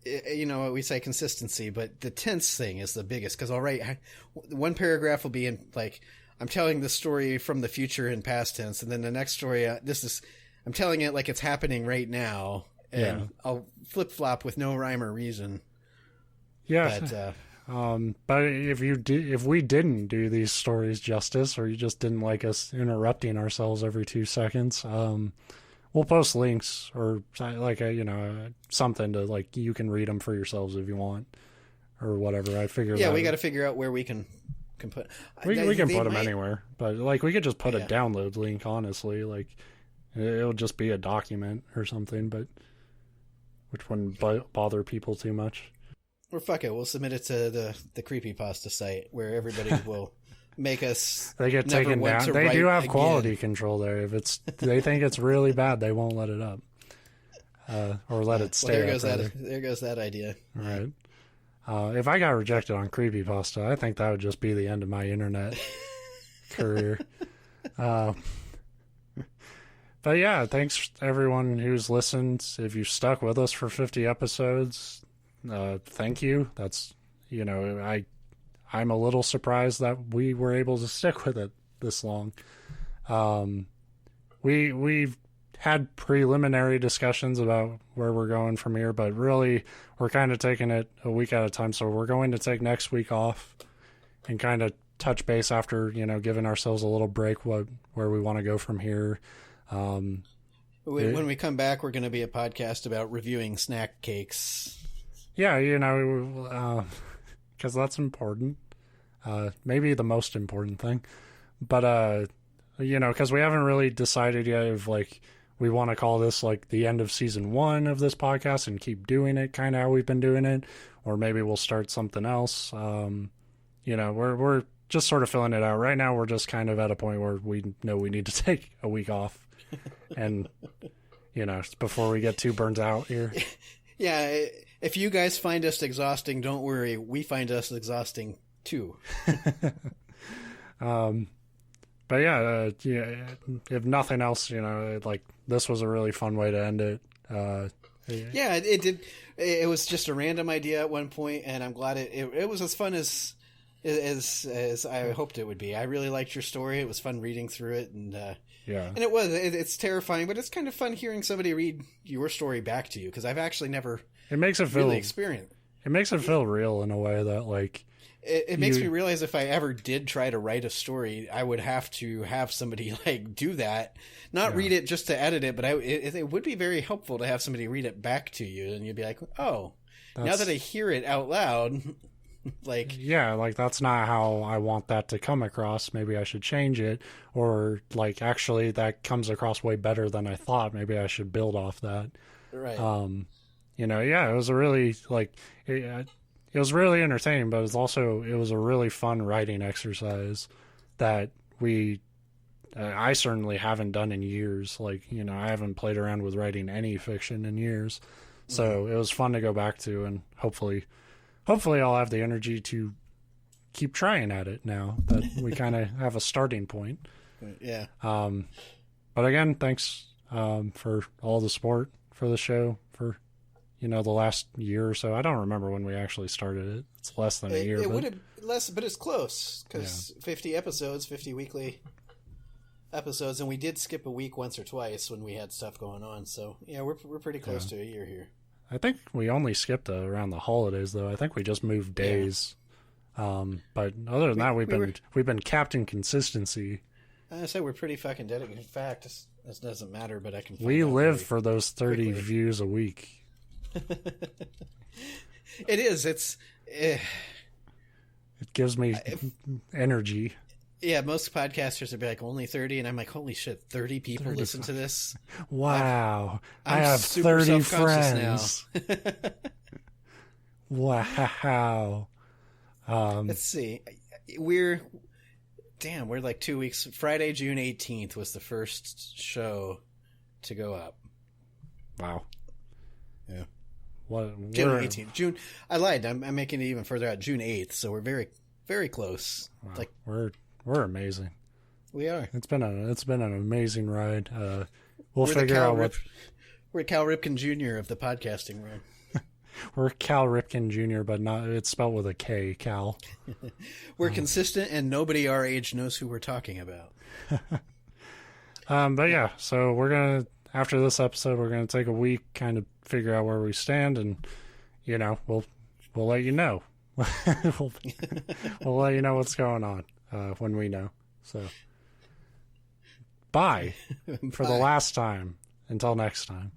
you know, we say consistency, but the tense thing is the biggest, because I'll write one paragraph will be in, like, I'm telling the story from the future in past tense, and then the next story, I'm telling it like it's happening right now, and I'll flip flop with no rhyme or reason. Yeah. But if we didn't do these stories justice, or you just didn't like us interrupting ourselves every 2 seconds, we'll post links or like something to, like, you can read them for yourselves if you want or whatever. I figure. Yeah, we got to figure out where we can put. We can put them anywhere, but, like, we could just put a download link. Honestly, like, it'll just be a document or something, but which wouldn't bother people too much. Or fuck it, we'll submit it to the Creepypasta site where everybody will make us. They get taken down. They do have quality control there. If they think it's really bad, they won't let it up, or let it stay. Well, there goes that idea. Right. If I got rejected on Creepypasta, I think that would just be the end of my internet career. But yeah, thanks everyone who's listened. If you've stuck with us for 50 episodes, thank you. That's, you know, I'm a little surprised that we were able to stick with it this long. We've had preliminary discussions about where we're going from here, but really we're kind of taking it a week at a time. So we're going to take next week off and kind of touch base after, you know, giving ourselves a little break where we want to go from here. When we come back, we're going to be a podcast about reviewing snack cakes. Yeah, because that's important. Maybe the most important thing. But, because we haven't really decided yet if, like, we want to call this, like, the end of season 1 of this podcast and keep doing it kind of how we've been doing it. Or maybe we'll start something else. We're just sort of filling it out. Right now, we're just kind of at a point where we know we need to take a week off. And, before we get too burnt out here. Yeah, if you guys find us exhausting, don't worry. We find us exhausting, too. But yeah, if nothing else, this was a really fun way to end it. Yeah, it did. It was just a random idea at one point, and I'm glad it was as fun as I hoped it would be. I really liked your story. It was fun reading through it, and and it's terrifying, but it's kind of fun hearing somebody read your story back to you, because I've actually never really experienced. It makes it feel real in a way that, like, it makes me realize if I ever did try to write a story, I would have to have somebody like do that, not read it just to edit it, but it would be very helpful to have somebody read it back to you, and you'd be like, oh, now that I hear it out loud. That's not how I want that to come across. Maybe I should change it, or like, actually that comes across way better than I thought. Maybe I should build off that. Right. It was a really it was really entertaining, but it was a really fun writing exercise that I certainly haven't done in years. Like, I haven't played around with writing any fiction in years. So it was fun to go back to, and hopefully I'll have the energy to keep trying at it now that we kind of have a starting point. Yeah. But again, thanks for all the support for the show for, the last year or so. I don't remember when we actually started it. It's less than a year. It would have less, but it's close, because 50 episodes, 50 weekly episodes, and we did skip a week once or twice when we had stuff going on. So, yeah, we're pretty close to a year here. I think we only skipped around the holidays, though. I think we just moved days. But other than that, we've been Captain Consistency. I say we're pretty fucking dedicated. In fact, this doesn't matter, but I can. We live for those 30 views a week. It is. It gives me energy. Yeah, most podcasters would be like, only 30, and I'm like, holy shit, 30 people listen to this? Wow. I have 30 friends. Now. Wow. Let's see. We're like 2 weeks. Friday, June 18th was the first show to go up. Wow. Yeah. What? June 18th. June. I lied. I'm making it even further out. June 8th. So we're very, very close. Wow. Like we're amazing. We are. It's been an amazing ride. We'll figure out what. We're Cal Ripken Jr. of the podcasting room. We're Cal Ripken Jr., but it's spelled with a K. Cal. We're consistent, and nobody our age knows who we're talking about. But yeah, so after this episode, we're gonna take a week, kind of figure out where we stand, and we'll let you know. we'll let you know what's going on when we know. So, bye for the last time. Until next time.